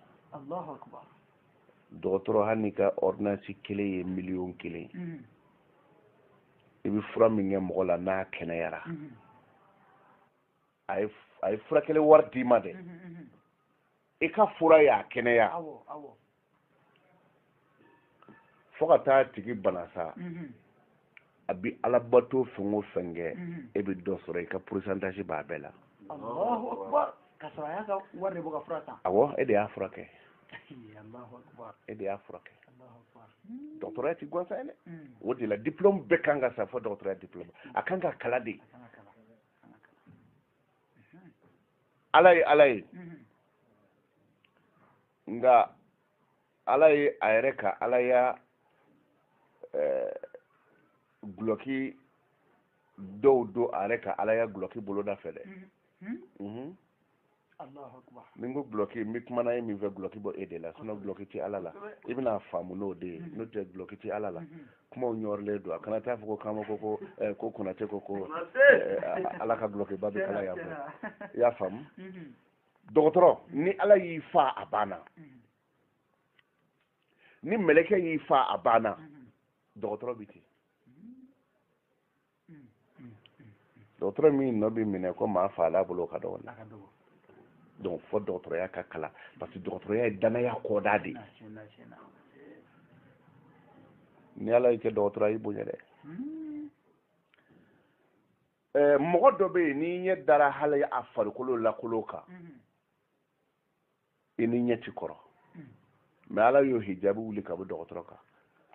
A: dɔgɔtɔrɔ hali n'i ka ordonnance kelen ye miliyɔn kelen i bɛ fura min kɛ mɔgɔ la n'a kɛnɛyara a ye furakɛli wari d'i ma dɛ i ka fura y'a kɛnɛya fo ka taa tigi bana sa a bi alabato fɛn o fɛn kɛ e bɛ dɔ sɔrɔ i ka pourcentage b'a bɛɛ la awɔ e de y'a furakɛ e de y'a furakɛ dɔgɔtɔrɔya tɛ gansan ye dɛ o de la diplôme bɛɛ kan ka sa fɔ dɔgɔtɔrɔya diplôme a kan ka kala de ala ye nka ala ye a yɛrɛ ka ala ya guloki dɔw don a yɛrɛ ka ala ya guloki boloda fɛ dɛ ni ko guloki n bɛ kumana ye min fɛ guloki bɔ e de la sinon guloki tɛ ala la i bɛna faamu n'o de ye n'o tɛ guloki tɛ ala la kumaw ɲɔrilen don a kana taa fɔ ko k'an ma ko konate ko ala ka guloki ba bɛ kala yan fɛ i y'a faamu dɔgɔtɔrɔ ni ala y'i fa a banna ni mɛlɛkɛ y'i fa a banna dɔgɔtɔrɔ bɛ ten dɔgɔtɔrɔ min nɔ bɛ minɛ ko maa fa ala bolo ka dɔgɔ donc fɔ dɔgɔtɔrɔya ka kala parce que dɔgɔtɔrɔya ye danaya kɔda de ni ala y'i kɛ dɔgɔtɔrɔ y'i bonya dɛ mɔgɔ dɔ bɛ yen n'i ɲɛ dara hali a farikolo lakolo kan i ni ɲɛ ti kɔrɔ mais ala y'o hijabi wuli ka bɔ dɔgɔtɔrɔ kan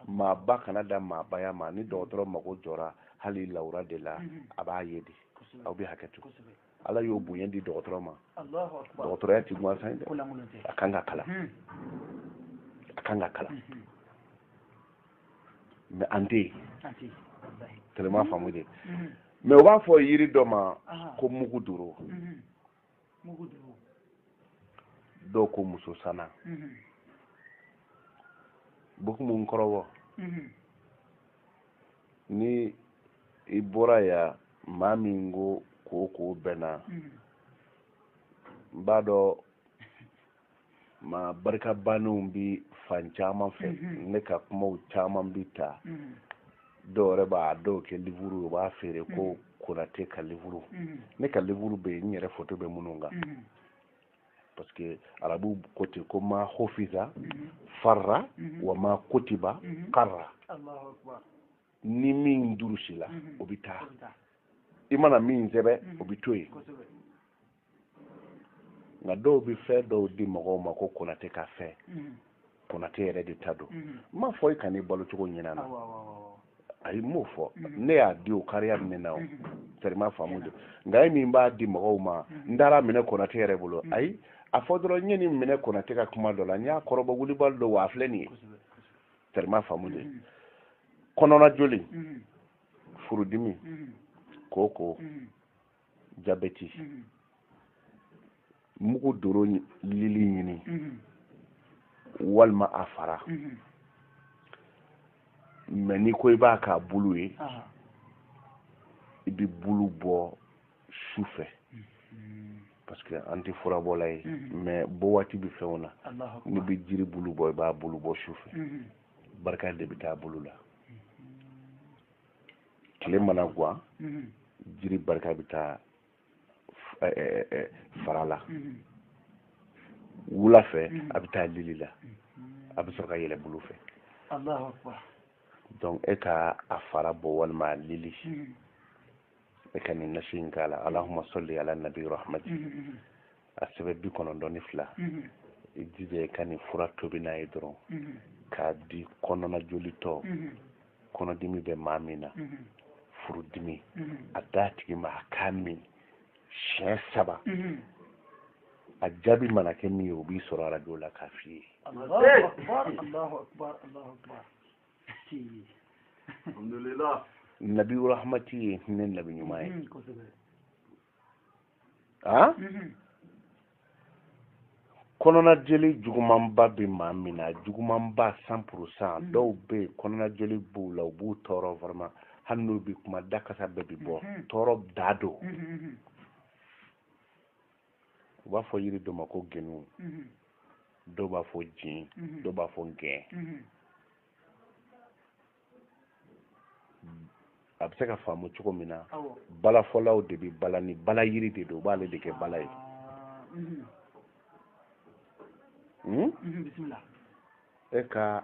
A: maaba kana da maabaya ma ni dɔgɔtɔrɔ mago jɔra hali lawura de la a b'a ye de aw bɛ hakɛ to ala y'o bonya di dɔgɔtɔrɔ ma dɔgɔtɔrɔya tɛ gansan ye dɛ a kan ka kala mais an tɛ yen tellement faamu de mais u b'a fɔ yiri dɔ ma ko mugu duro dɔw ko muso sana bokumu n kɔrɔbɔ ni i bɔra yan maa min ko ko bɛnna n b'a dɔn maa barikabannenw bi fan caman fɛ ne ka kumaw caman bi ta dɔw yɛrɛ b'a dɔw kɛ livuru u b'a feere ko konate ka livuru ne ka livuru bɛ yen n yɛrɛ foto bɛ minnu kan parce que arabu ko ten ko ma hofiza farra wa ma kotiba karra ni min durusi la o bɛ taa i mana min sɛbɛ o bɛ to yen nka dɔw bɛ fɛn dɔw di mɔgɔw ma ko konate ka fɛn konate yɛrɛ de ta don n m'a fɔ i ka n'i balo cogo ɲin'a na ayi n m'o fɔ ne y'a di o kariya min na o sɛrima faamu de nka e min b'a di mɔgɔw ma n taara minɛ konate yɛrɛ bolo ayi a fɔ dɔrɔn n ye nin minɛ konate ka kuma dɔ la n y'a kɔrɔbɔ wulibali dɔ wa a filɛ nin ye sɛrima faamu de kɔnɔna joli furudimi koko jabɛti mugu doro lili ɲini walima a fara mais n'i ko i b'a k'a bulu ye i bɛ bulu bɔ su fɛ parce que an tɛ furabɔla ye mais bɔ waati bɛ fɛnw na n'i bɛ jiri bulu bɔ i b'a bulu bɔ su fɛ barika de bɛ taa bulu la tile mana gan jiri barika bɛ taa fara la wula fɛ a bɛ taa lili la a bɛ sɔrɔ ka yɛlɛ bulu fɛ
B: Allahu akbar
A: donc e ka a fara bɔ walima a lili e ka nin nasi in k'a la Allahumma salli ala nabi rahmati a sɛbɛn 92 i jija i ka nin fura tobi n'a ye dɔrɔn k'a di kɔnɔna jolitɔ kɔnɔdimi bɛ maa min na furudimi a d'a tigi ma a k'a min siɲɛ 7 a jaabi mana kɛ min ye o b'i sɔrɔ arajo la k'a f'i ye
B: Allahu akbar Allahu akbar Allahu akbar alhamdulillah
A: nabi rahmati ye hinɛ nabi ɲuman ye kɔnɔna jeli jugumanba bɛ maa min na jugumanba 100% dɔw bɛ yen kɔnɔna jeli b'u la u b'u tɔɔrɔ vraiment hali n'u bɛ kuma dakasa bɛɛ bɛ bɔ tɔɔrɔ da don u b'a fɔ yiri dɔ ma ko genu dɔw b'a fɔ jin dɔw b'a fɔ gɛn a bɛ se ka faamu cogo min na balafɔlaw de bɛ bala ni bala yiri de don u b'ale de kɛ bala ye
B: bismillah
A: e ka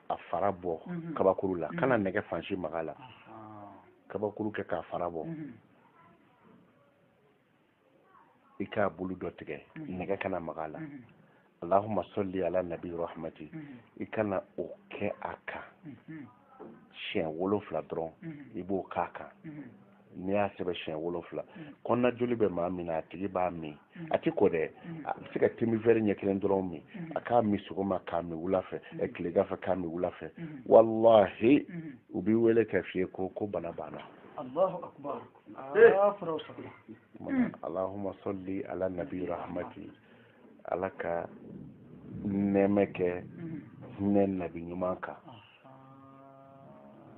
A: a fara bɔ kabakuru la kana nɛgɛ fansi maga la kabakuru kɛ k'a fara bɔ i k'a bulu dɔ tigɛ nɛgɛ kana maga la Allahumma salli ala nabi rahmati i kana o kɛ a kan siɲɛ 7 dɔrɔn i b'o k'a kan n'i y'a sɛbɛn siɲɛ 7 kɔnɔna joli bɛ maa min na a tigi b'a min a ti ko dɛ a bɛ se ka temi vɛri ɲɛ 1 dɔrɔn min a k'a min sɔgɔma k'a min wula fɛ tilegan fɛ k'a min wula fɛ wallahi u b'i wele k'a f'i ye ko bana banna
B: Allahu akbar
A: Allahumma salli ala nabi rahmati ala ka nɛɛmɛ kɛ hinɛ nabi ɲuman kan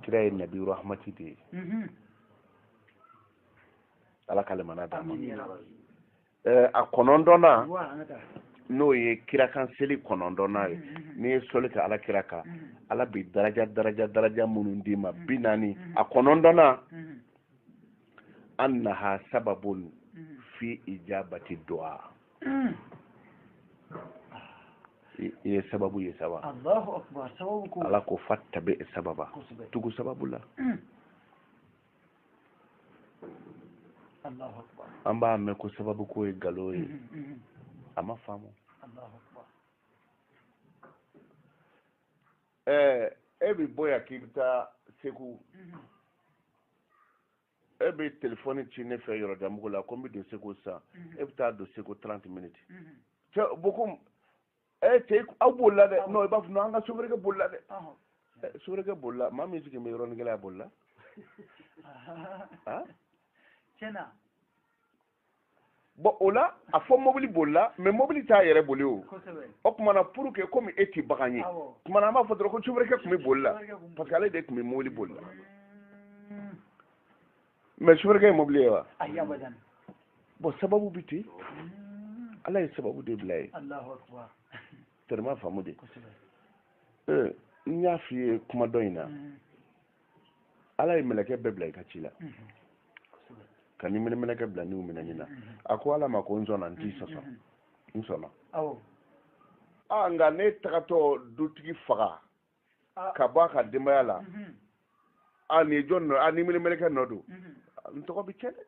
A: kira ye nabi rahmati de ye ala ka lemana d'a ma a 9nan n'o ye kirakan seli 9nan ye n'i ye sɔli kɛ ala kira kan ala bɛ daraja minnu d'i ma 40 a 9nan annaha sababun fi ijabati du'a i ye sababu ye saba
B: Allahu akbar sababu ko
A: ala ko fattabi sababa tugu sababu la
B: Allahu akbar
A: an b'a mɛn ko sababu ko ye galo ye a ma faamu
B: Allahu akbar
A: e bɛ bɔ yan k'i bɛ taa Segu e bɛ telefɔni ci ne fɛ yɔrɔjanbugu la ko n bɛ don Segu sisan e bɛ taa don Segu 30 minutes cɛ bokum cɛ aw bolila dɛ non i b'a fɔ non an ka sofɛrikɛ bolila dɛ sofɛrikɛ bolila maa min sigilen bɛ yɔrɔnin kelen a bolila
B: tiɲɛna
A: bon o la a fɔ mobili bolila mais mobili t'a yɛrɛ boli o
B: kosɛbɛ
A: o tumana pour que komi e tɛ bagan ye tumana an b'a fɔ dɔrɔn ko sofɛrikɛ tun bɛ bolila parce que ale de tun bɛ mobili bolila mais sofɛrikɛ ye mobili ye wa
B: ayi abadan
A: bon sababu bɛ ten ala ye sababu de bila ye
B: Allahu akbar
A: tellement faamu de n y'a f'i ye kuma dɔ in na ala ye mɛlɛkɛ bɛɛ bila i ka ci la ka ni mɛlɛkɛ bila ni minɛni na a ko ala ma ko n sɔnna n t'i sɔsɔ n sɔnna nka ne tagatɔ dutigi faga ka bɔ a ka denbaya la nin ye jɔn nɔ ni mɛlɛkɛ nɔ don n tɔgɔ bɛ tiɲɛ dɛ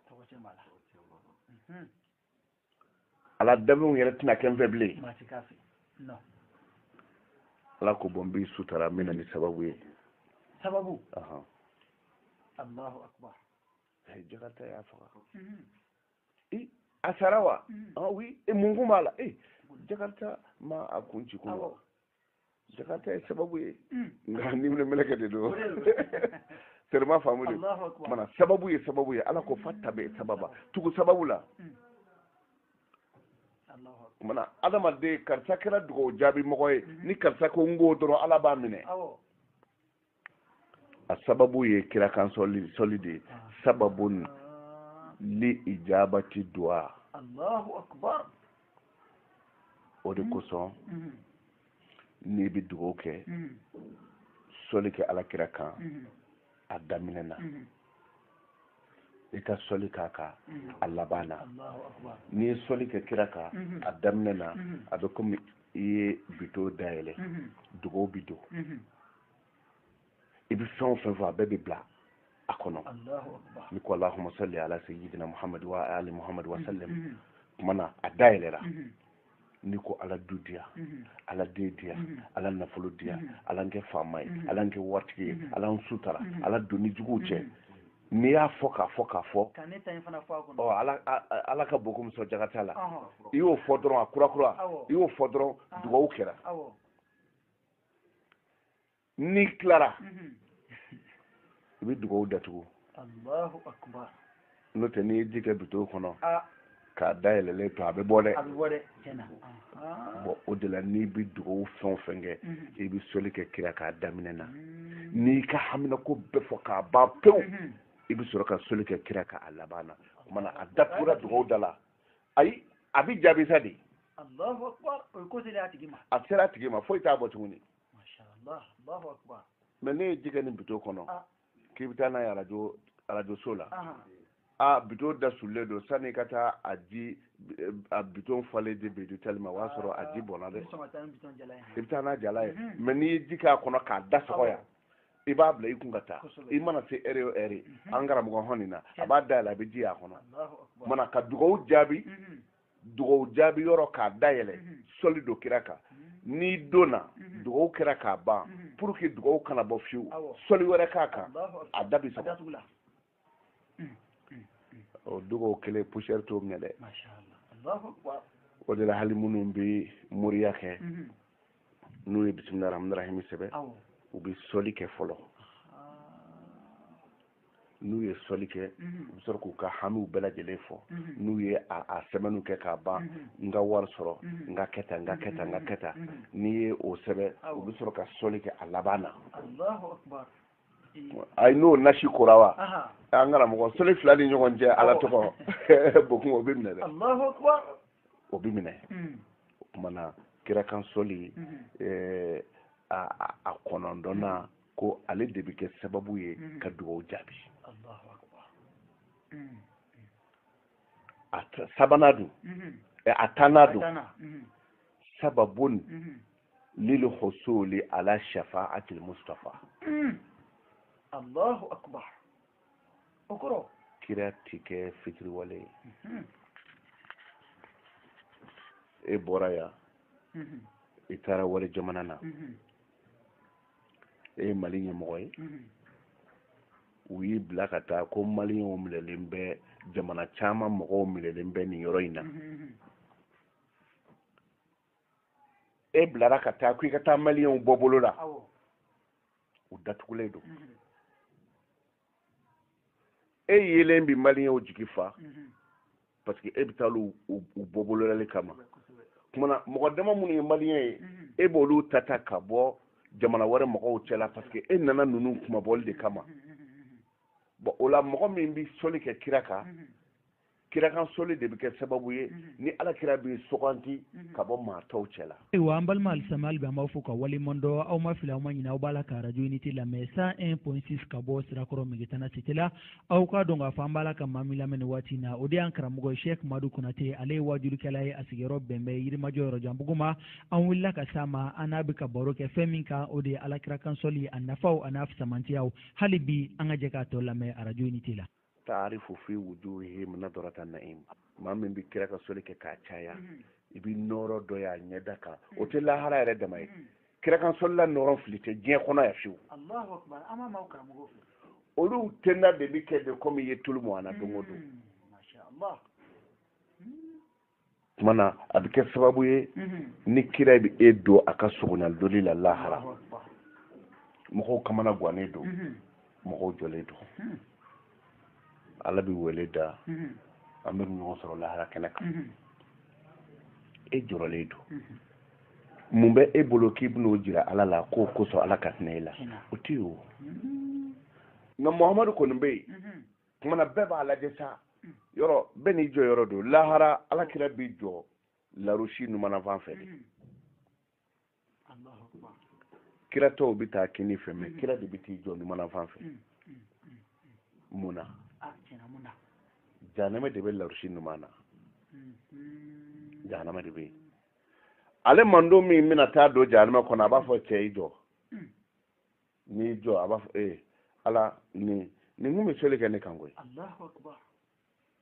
A: ala danbew yɛrɛ tɛna kɛ n fɛ bilen ala ko bɔn n b'i sutara n bɛ na ni sababu ye
B: sababu Allahu akbar
A: Jakarta y'a faga a sara wa oui mun kun b'a la Jakarta ma a kun ci kun wa Jakarta ye sababu ye nka ni mɛlɛkɛ de don tellement faamu de mana sababu ye ala ko fattabi sababa tugu sababu la mana adamaden karisa kɛra dugawu jaabi mɔgɔ ye ni karisa ko n k'o dɔrɔn ala b'a minɛ a sababu ye kirakan sɔli de sababu li ijabati du'a
B: Allahu akbar
A: o de kosɔn n'i bɛ dugawu kɛ sɔli kɛ ala kira kan a daminɛ na ika soli kaka Allah bana ni soli ke kiraka adamnena abe komi iye bito daele dugo bito ibi fɛn fɛn fɔ a bɛɛ bɛ bila a kɔnɔ ni ko Allahumma salli ala sayyidina Muhammad wa ali Muhammad wa sallam kumana a dayɛlɛra ni ko ala du diya ala den diya ala nafolo diya ala nkɛ faama ye ala nkɛ waritigi ye ala n sutara ala doni juguw cɛ n'i y'a fɔ k'a fɔ ala ka bon komi sɔn jaga t'a la i y'o fɔ dɔrɔn a kura i y'o fɔ dɔrɔn dugawu kɛra n'i tilara i bɛ dugawu datugu
B: Allahu akbar
A: n'o tɛ n'i ye ji kɛ bito kɔnɔ k'a dayɛlɛlen to a bɛ bɔ dɛ bon o de la n'i bɛ dugawu fɛn o fɛn kɛ i bɛ soli kɛ kira k'a daminɛ na n'i ka hamina ko bɛɛ fɔ k'a ban pewu i bɛ sɔrɔ ka soli kɛ kira k'a laban na o kumana a datugura dugawu da la ayi a bɛ jaabi sa de
B: Allahu akbar o ko sera a tigi ma
A: a sera a tigi ma foyi t'a bɔ tuguni
B: masha Allah Allahu akbar
A: mais ne ye ji kɛ nin bito kɔnɔ k'i bɛ taa n'a ye arajo so la bito da sulen don sani ka taa a ji a bito falen di bidutɛli ma o y'a sɔrɔ a ji bɔnna dɛ i bɛ taa n'a jala ye mais n'i ye ji k'a kɔnɔ k'a da sɔgɔya i b'a bila i kun ka taa i mana se ɛri o ɛri an karamɔgɔ hɔn nin na a b'a dayɛlɛ a bɛ ji a kɔnɔ mana ka dugawu jaabi yɔrɔ k'a dayɛlɛ sɔli don kira kan n'i donna dugawu kɛra k'a ban pour que dugawu kana bɔ fiyewu sɔli wɛrɛ k'a kan a da bi sɔgɔ o dugawu kelen poussière t'o minɛ dɛ o de la hali minnu bɛ moriya kɛ n'u ye bisimilahi rahmani rahim sɛbɛn u bɛ sɔli kɛ fɔlɔ n'u ye sɔli kɛ u bɛ sɔrɔ k'u ka hamiw bɛɛ lajɛlen fɔ n'u ye a sɛbɛnniw kɛ k'a ban n ka wari sɔrɔ n ka kɛ tan n'i ye o sɛbɛn u bɛ sɔrɔ ka sɔli kɛ a laban na ayi n'o nasi kora wa an karamɔgɔ sɔli fila ni ɲɔgɔn cɛ ala tɔgɔ bokun o bɛ minɛ dɛ o bɛ minɛ o kumana kira kan sɔli a kɔnɔntɔnnan ko ale de bɛ kɛ sababu ye ka dugawu jaabi a sabanan dun a tannan dun sababun lil husuli ala shafa'atil mustafa
B: Allahu akbar o kɔrɔ
A: kira ti kɛ fitiriwale ye e bɔra yan i taara wale jamana na e ye Mali ɲɛmɔgɔ ye u y'i bila ka taa ko maliyɛnw minɛlen bɛ jamana caman mɔgɔw minɛlen bɛ nin yɔrɔ in na e bilara ka taa ko i ka taa maliyɛnw bɔ bolo la u datugulen don e yelen bi maliyɛnw jigi fa parce que e bɛ taa u bɔ bololali kama kumana mɔgɔ dama minnu ye maliyɛn ye e b'olu ta ka bɔ jamana wɛrɛ mɔgɔw cɛla parce que e nana ninnu kumabɔli de kama bon o la mɔgɔ min bɛ sɔli kɛ kira kan kirakan sɔli de bɛ kɛ sababu ye ni ala kira bɛ suganti ka bɔ maa tɔw cɛla.
C: Ayiwa an balima alisama hali bi an b'aw fo ka waleɲuman dɔn aw ma fili aw ma ɲinɛ aw b'a la ka radio unité lamɛn 101.6 ka bɔ sirakɔrɔ Megitana Cité la aw k'a dɔn k'a fɔ an b'a la ka maa min lamɛn nin waati in na o de y'an karamɔgɔ Cheikh Madu Konate ale ye wajurukɛla ye a sigiyɔrɔ bɛn bɛ Yirimajɔ Yɔrɔjanbugu ma an wulila ka s'a ma an n'a bɛ ka baro kɛ fɛn min kan o de ye alakirakan sɔli a nafaw a n'a fisamantiyaw hali bi an ka jɛ k'a tɔ lamɛn radio unité la.
A: Taarifu fi wujuhihim nadratan na'im maa min bɛ kira ka sɔli kɛ k'a caya i bɛ nɔɔrɔ dɔ y'a ɲɛda kan o tɛ lahara yɛrɛ dama ye kira kan sɔli la nɔɔrɔ fili tɛ diɲɛ kɔnɔ yan fiyewu olu tenda de bɛ kɛ de komi i ye tulu mɔn a na don o don tuma na a bɛ kɛ sababu ye ni kira bɛ e don a ka sogonaldoli la lahara mɔgɔw kamana gannen don mɔgɔw jɔlen don ala bɛ wele da an bɛ ɲɔgɔn sɔrɔ lahara kɛnɛ kan e jɔrɔlen don mun bɛ e bolo k'i bɛn'o jira ala la k'o kosɔn ala ka hinɛ e la o tɛ yen o nka muhamadu kɔni bɛ yen tuma na bɛɛ b'a lajɛ sa yɔrɔ bɛɛ n'i jɔ yɔrɔ don lahara ala kira b'i jɔ larusi numanafan fɛ de kira tɔw bɛ taa kini fɛ mɛ kira de bɛ t'i jɔ numanafan fɛ mun na jahanama de bɛ larusi ɲuman na jahanama de bɛ yen ale mando min bɛna taa don jahanama kɔnɔ a b'a fɔ cɛ i jɔ n'i jɔ a b'a fɔ ala nin kun bɛ soli kɛ ne kan koyi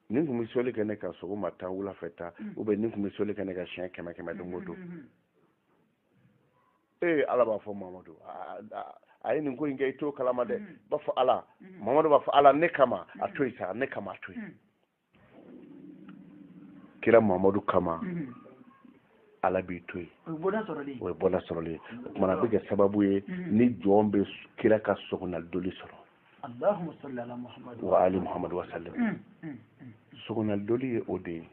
A: nin kun bɛ soli kɛ ne kan sɔgɔma ta wulafɛ ta nin kun bɛ soli kɛ ne ka siɲɛ 100 don o don ala b'a fɔ mamadu a ye nin ko in kɛ i t'o kalama dɛ b'a fɔ ala mamadu b'a fɔ ala ne kama a to yen sa ne kama a to yen kira mamadu kama ala b'i to yen o ye bɔda sɔrɔlen o kumana a bɛ kɛ sababu ye ni jɔn bɛ kira ka sɔgɔnali sɔrɔ wa ali muhammadu wa sallam sɔgɔnali ye o de ye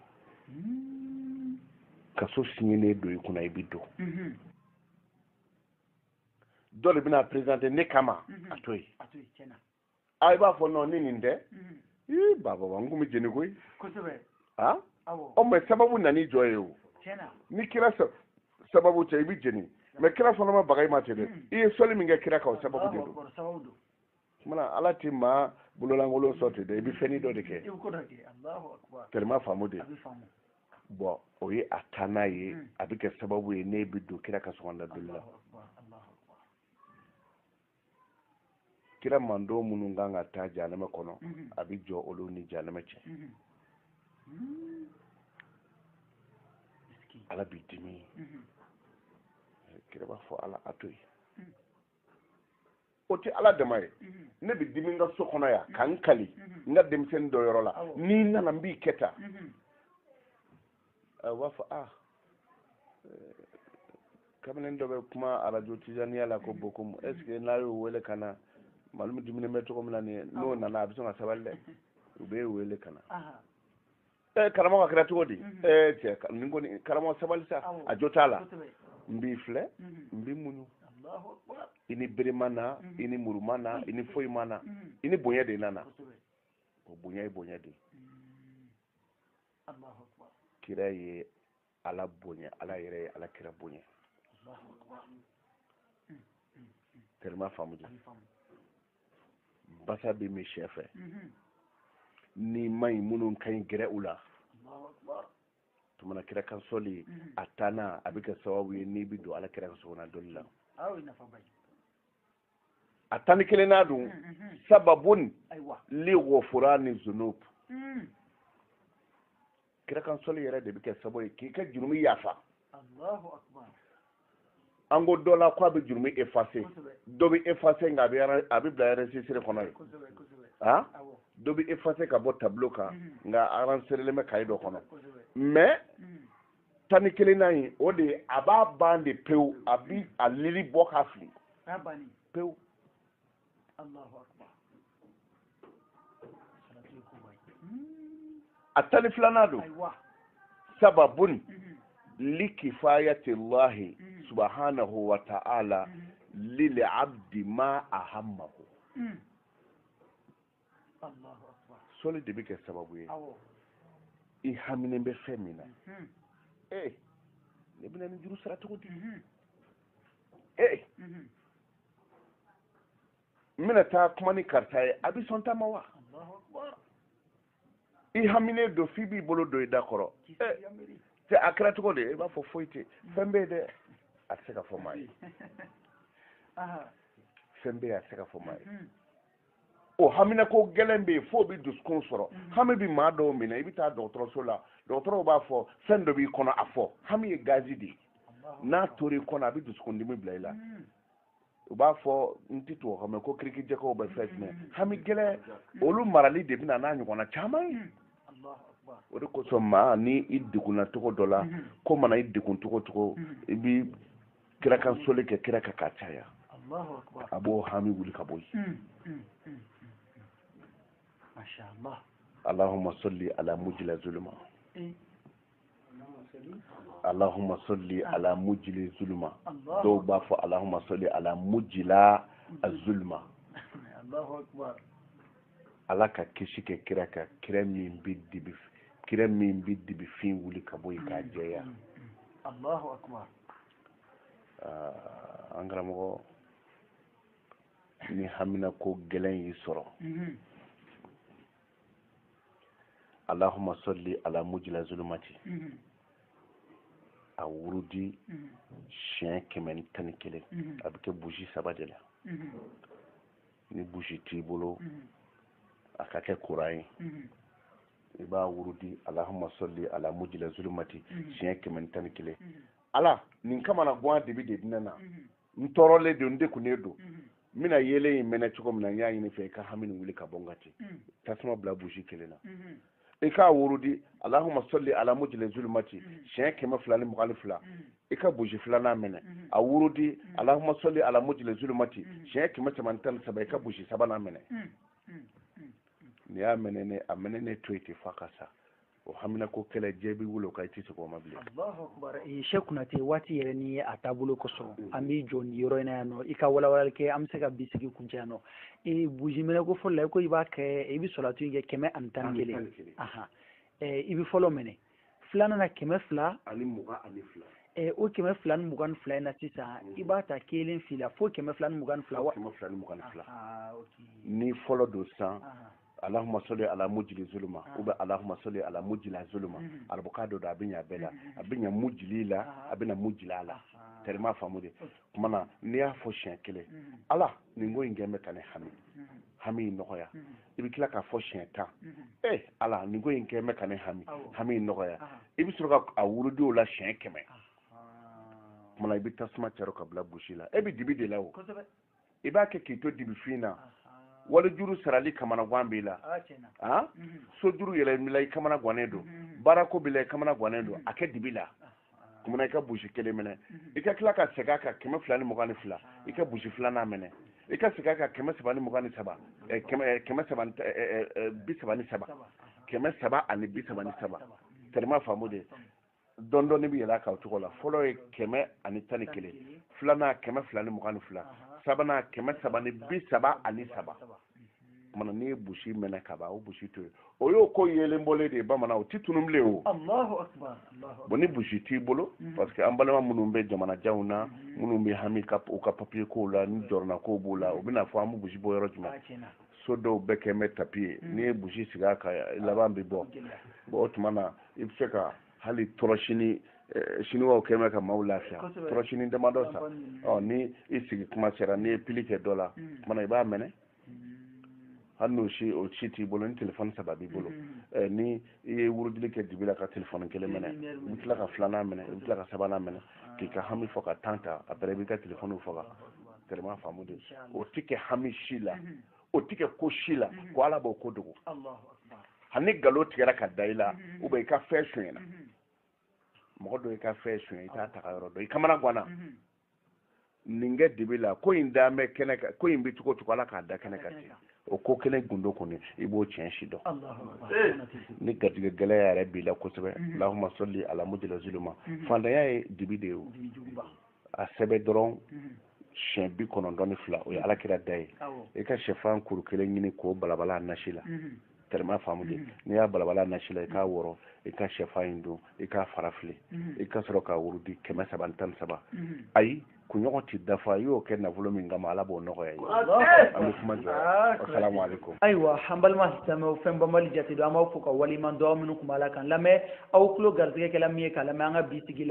A: kaso siɲɛnen don i kunna i bɛ don dɔ de bɛna présenté ne kama a to yen i b'a fɔ non ni nin tɛ baba n kun bɛ jeni koyi mɛ sababu nani jɔ ye o ni kira sababu cɛ i bɛ jeni mɛ kira fana ma baga i ma ten dɛ i ye sɔli min kɛ kira kan o sababu de don kumana ala ti maa bololankolon sɔn ten dɛ i bɛ fɛnni dɔ de kɛ tɛrɛma faamu de bɔn o ye a taa n'a ye a bɛ kɛ sababu ye ne bɛ don kira ka sɔgɔnda doli la kira mando minnu kan ka taa jahanama kɔnɔ a bɛ jɔ olu ni jahanama cɛ ala b'i dimi kira b'a fɔ ala a to yen o tɛ ala dama ye ne bɛ dimi n ka so kɔnɔ yan ka n kali n ka denmisɛnnin dɔ yɔrɔ la n'i nana n b'i kɛ tan a b'a fɔ kamalen dɔ bɛ kuma arajo tijaniya la ko bokomu est ce que n'a y'o wele ka na malum dumuni bɛ cogo min na nin n'o nana a bɛ sɔn ka sabali dɛ u b'e wele ka na karamɔgɔ ka kɛra cogo di cɛ nin kɔni karamɔgɔ sabali sa a jo t'a la n b'i filɛ n b'i muɲu i ni berema na i ni muruma na i ni foyi ma na i ni bonya de nana o bonya ye bonya de kira ye ala bonya ala yɛrɛ ye ala kira bonya tellement faamu de basa bɛ min sɛ fɛ ni ma ɲi minnu ka ɲi gɛrɛ u la tumana kira kan sɔli a taana a bɛ kɛ sababu ye n'i bɛ don ala kira ka sɔgɔna dɔnni la a tani kelen n'a dun sababun li ghufrani zunub kira kan sɔli yɛrɛ de bɛ kɛ sababu ye k'i ka jurumi yafa an ko dɔ la k'a bɛ jurumi effacer dɔ bɛ effacer nka a bɛ bila enregistré kɔnɔ ye dɔ bɛ effacer ka bɔ tableau kan nka enregistré bɛ cahier dɔ kɔnɔ mais tani kelen na in o de a b'a ban de pewu a bi a lili bɔ k'a fili pewu a tani filanan don sababun likifayati llahi subhanahu wa ta'ala lil abdi ma ahammahu soli de bɛ kɛ sababu ye i haminen bɛ fɛn min na ne bɛna nin juru sara cogo di n bɛna taa kuma ni karisa ye a bɛ sɔn ta ma wa i haminen don f'i b'i bolo don i da kɔrɔ tɛ a kɛra cogo de i b'a fɔ foyi tɛ fɛn bɛ ye dɛ a tɛ se ka fɔ maa ye fɛn bɛ ye a tɛ se ka fɔ maa ye o hamina ko gɛlɛn bɛ yen f'o bɛ dusukun sɔrɔ hami bɛ maa dɔw minɛ i bɛ taa dɔgɔtɔrɔso la dɔgɔtɔrɔw b'a fɔ fɛn dɔ b'i kɔnɔ a fɔ hami ye gazi de ye n'a tor'i kɔnɔ a bɛ dusukun dimi bila i la u b'a fɔ n tɛ tubabu kan mɛn ko kirikijɛkaw bɛ fɛn jumɛn hami gɛlɛn olu marali de bɛ na n'a ɲɔgɔnna caman ye o de kosɔn maa ni i degunna cogo dɔ la ko mana i degun cogo i bɛ kira kan soli kɛ kira kan k'a caya a b'o hami wuli ka bɔ yen اللهم صل على مجل الظلمة اللهم صل على مجل الظلمة دو بافو اللهم صل على مجل الظلمة الله أكبر ala ka kisi kɛ kira ka kira min bɛ dibi fin wuli ka bɔ yen k'a jɛya Allahu akbar an karamɔgɔ ni hamina ko gɛlɛn y'i sɔrɔ allahumma salli ala mujila zulumati a wurudi siɲɛ 111 a bɛ kɛ busi 3 de la ni busi t'i bolo a ka kɛ kuran ye i b'a wurudi allahumma salli ala mujila zulumati siɲɛ 111 ala nin kama na bɔ an dibi de dinɛ na n tɔɔrɔlen don n degunnen don n bɛna yeelen in mɛnɛ cogo min na n y'a ɲini fɛ i ka hami nin wuli ka bɔ n ka ten tasuma bila busi kelen na i k'a wurudi allahumma salli ala mujila zulumati siɲɛ 222 i ka busi filanan minɛ a wurudi allahumma salli ala mujila zulumati siɲɛ 117 i ka busi sabanan minɛ ni y'a minɛ a minɛ ne to yen ten f'a ka sa o hamina ko kɛlɛ jɛbi wolo ka i ti se k'o ma bilen.
B: Allahu akbar. Sheikh Kunate waati yɛrɛ ni a taabolo kosɔn an bɛ jɔ nin yɔrɔ in na yan nɔ i ka walawalali kɛ an bɛ se ka bisigi kuncɛ yan nɔ buji minɛ ko fɔlɔ la i ko i b'a kɛ i bɛ salatu in kɛ 111 i bɛ fɔlɔ minɛ filanan na 200
A: ani 22
B: o 222 in na sisan i b'a ta kelen fila fo 222 wa
A: 222 ni fɔlɔ don san allahumma salli ala mujili zuluma ou bien allahumma salli ala mujila zuluma albukado da abinya bela abinya mujili la abina mujila la terima famude kumana ni ya fo shen kele ala ni ngo ingeme kane hami nogoya ibi kila ka fo shen ta ala ni ngo ingeme kane hami nogoya ibi suruka awurudi o la shen keme kumana ibi tasma charo kabla bushila ebi dibi de lawo iba ke kito dibi fina wala juru sarali kamana gwambe la so juru yele milai kamana gwanedo barako bile kamana gwanedo ake dibila kumana ka bushi kele mene ika kila ka sega ka keme fulani mugani fula ika bushi fulana mene ika sega ka keme sabani mugani saba keme sabani bi sabani saba keme saba ani bi sabani saba terima famude dondo ni bi yela ka tukola folo e keme ani tani kele fulana keme fulani mugani fula sabana keme sabani bi saba ani saba mana ni bushi mena kaba o bushi to o yo ko yele mbole de bamana o titunum le o
B: Allahu akbar
A: boni bushi ti bolo parce que ambalama munum be jamana jawna munum be hami kap o ka papier ko la ni jorna ko bola o bina fo amu bushi bo yoro juma so do be ke met papier ni bushi siga ka laban be bo otmana ibseka hali toroshini chinois kema ka maulafia toroshini demando sa o ni isigi kuma sera ni pilike dola mana iba mene hanno shi o chiti bolo ni telephone sababi bolo ni e wurudile ke dibila ka telephone kele mene mutla ka flana mene mutla ka sabana mene ki ka hami foka tanta après bi ka telephone foka tellement famude o tike hami shila o tike ko shila ko ala bo ko dugo Allahu akbar hani galo tigera ka daila o be ka fashion na mo do ka fashion ita ta ka ro do kamana gwana ninge dibila ko inda me keneka ko imbi tuko ala ka da keneka ti o ko kene gundo ko ni ibo chen shido ni gadiga gele ya rabbi la ko sebe allahumma salli ala mujil zuluma fanda ya dibide o a sebe doron shen bi kono doni fla o ala kira dai e ka shefan kuru kele nyini ko balabala nashila terma famude ni ya balabala nashila e ka woro e ka shefan ndo e ka farafle e ka soro ka wurudi kema sabantan saba ai kunyoti dafa yo ke na volume ngama ala bo nogo yayi assalamu alaikum
B: aywa hambal ma sistema femba mali jati do ama fuka wali man do aminu kuma la kan lame aw klo garzige ke lamiye kala ma nga bisigi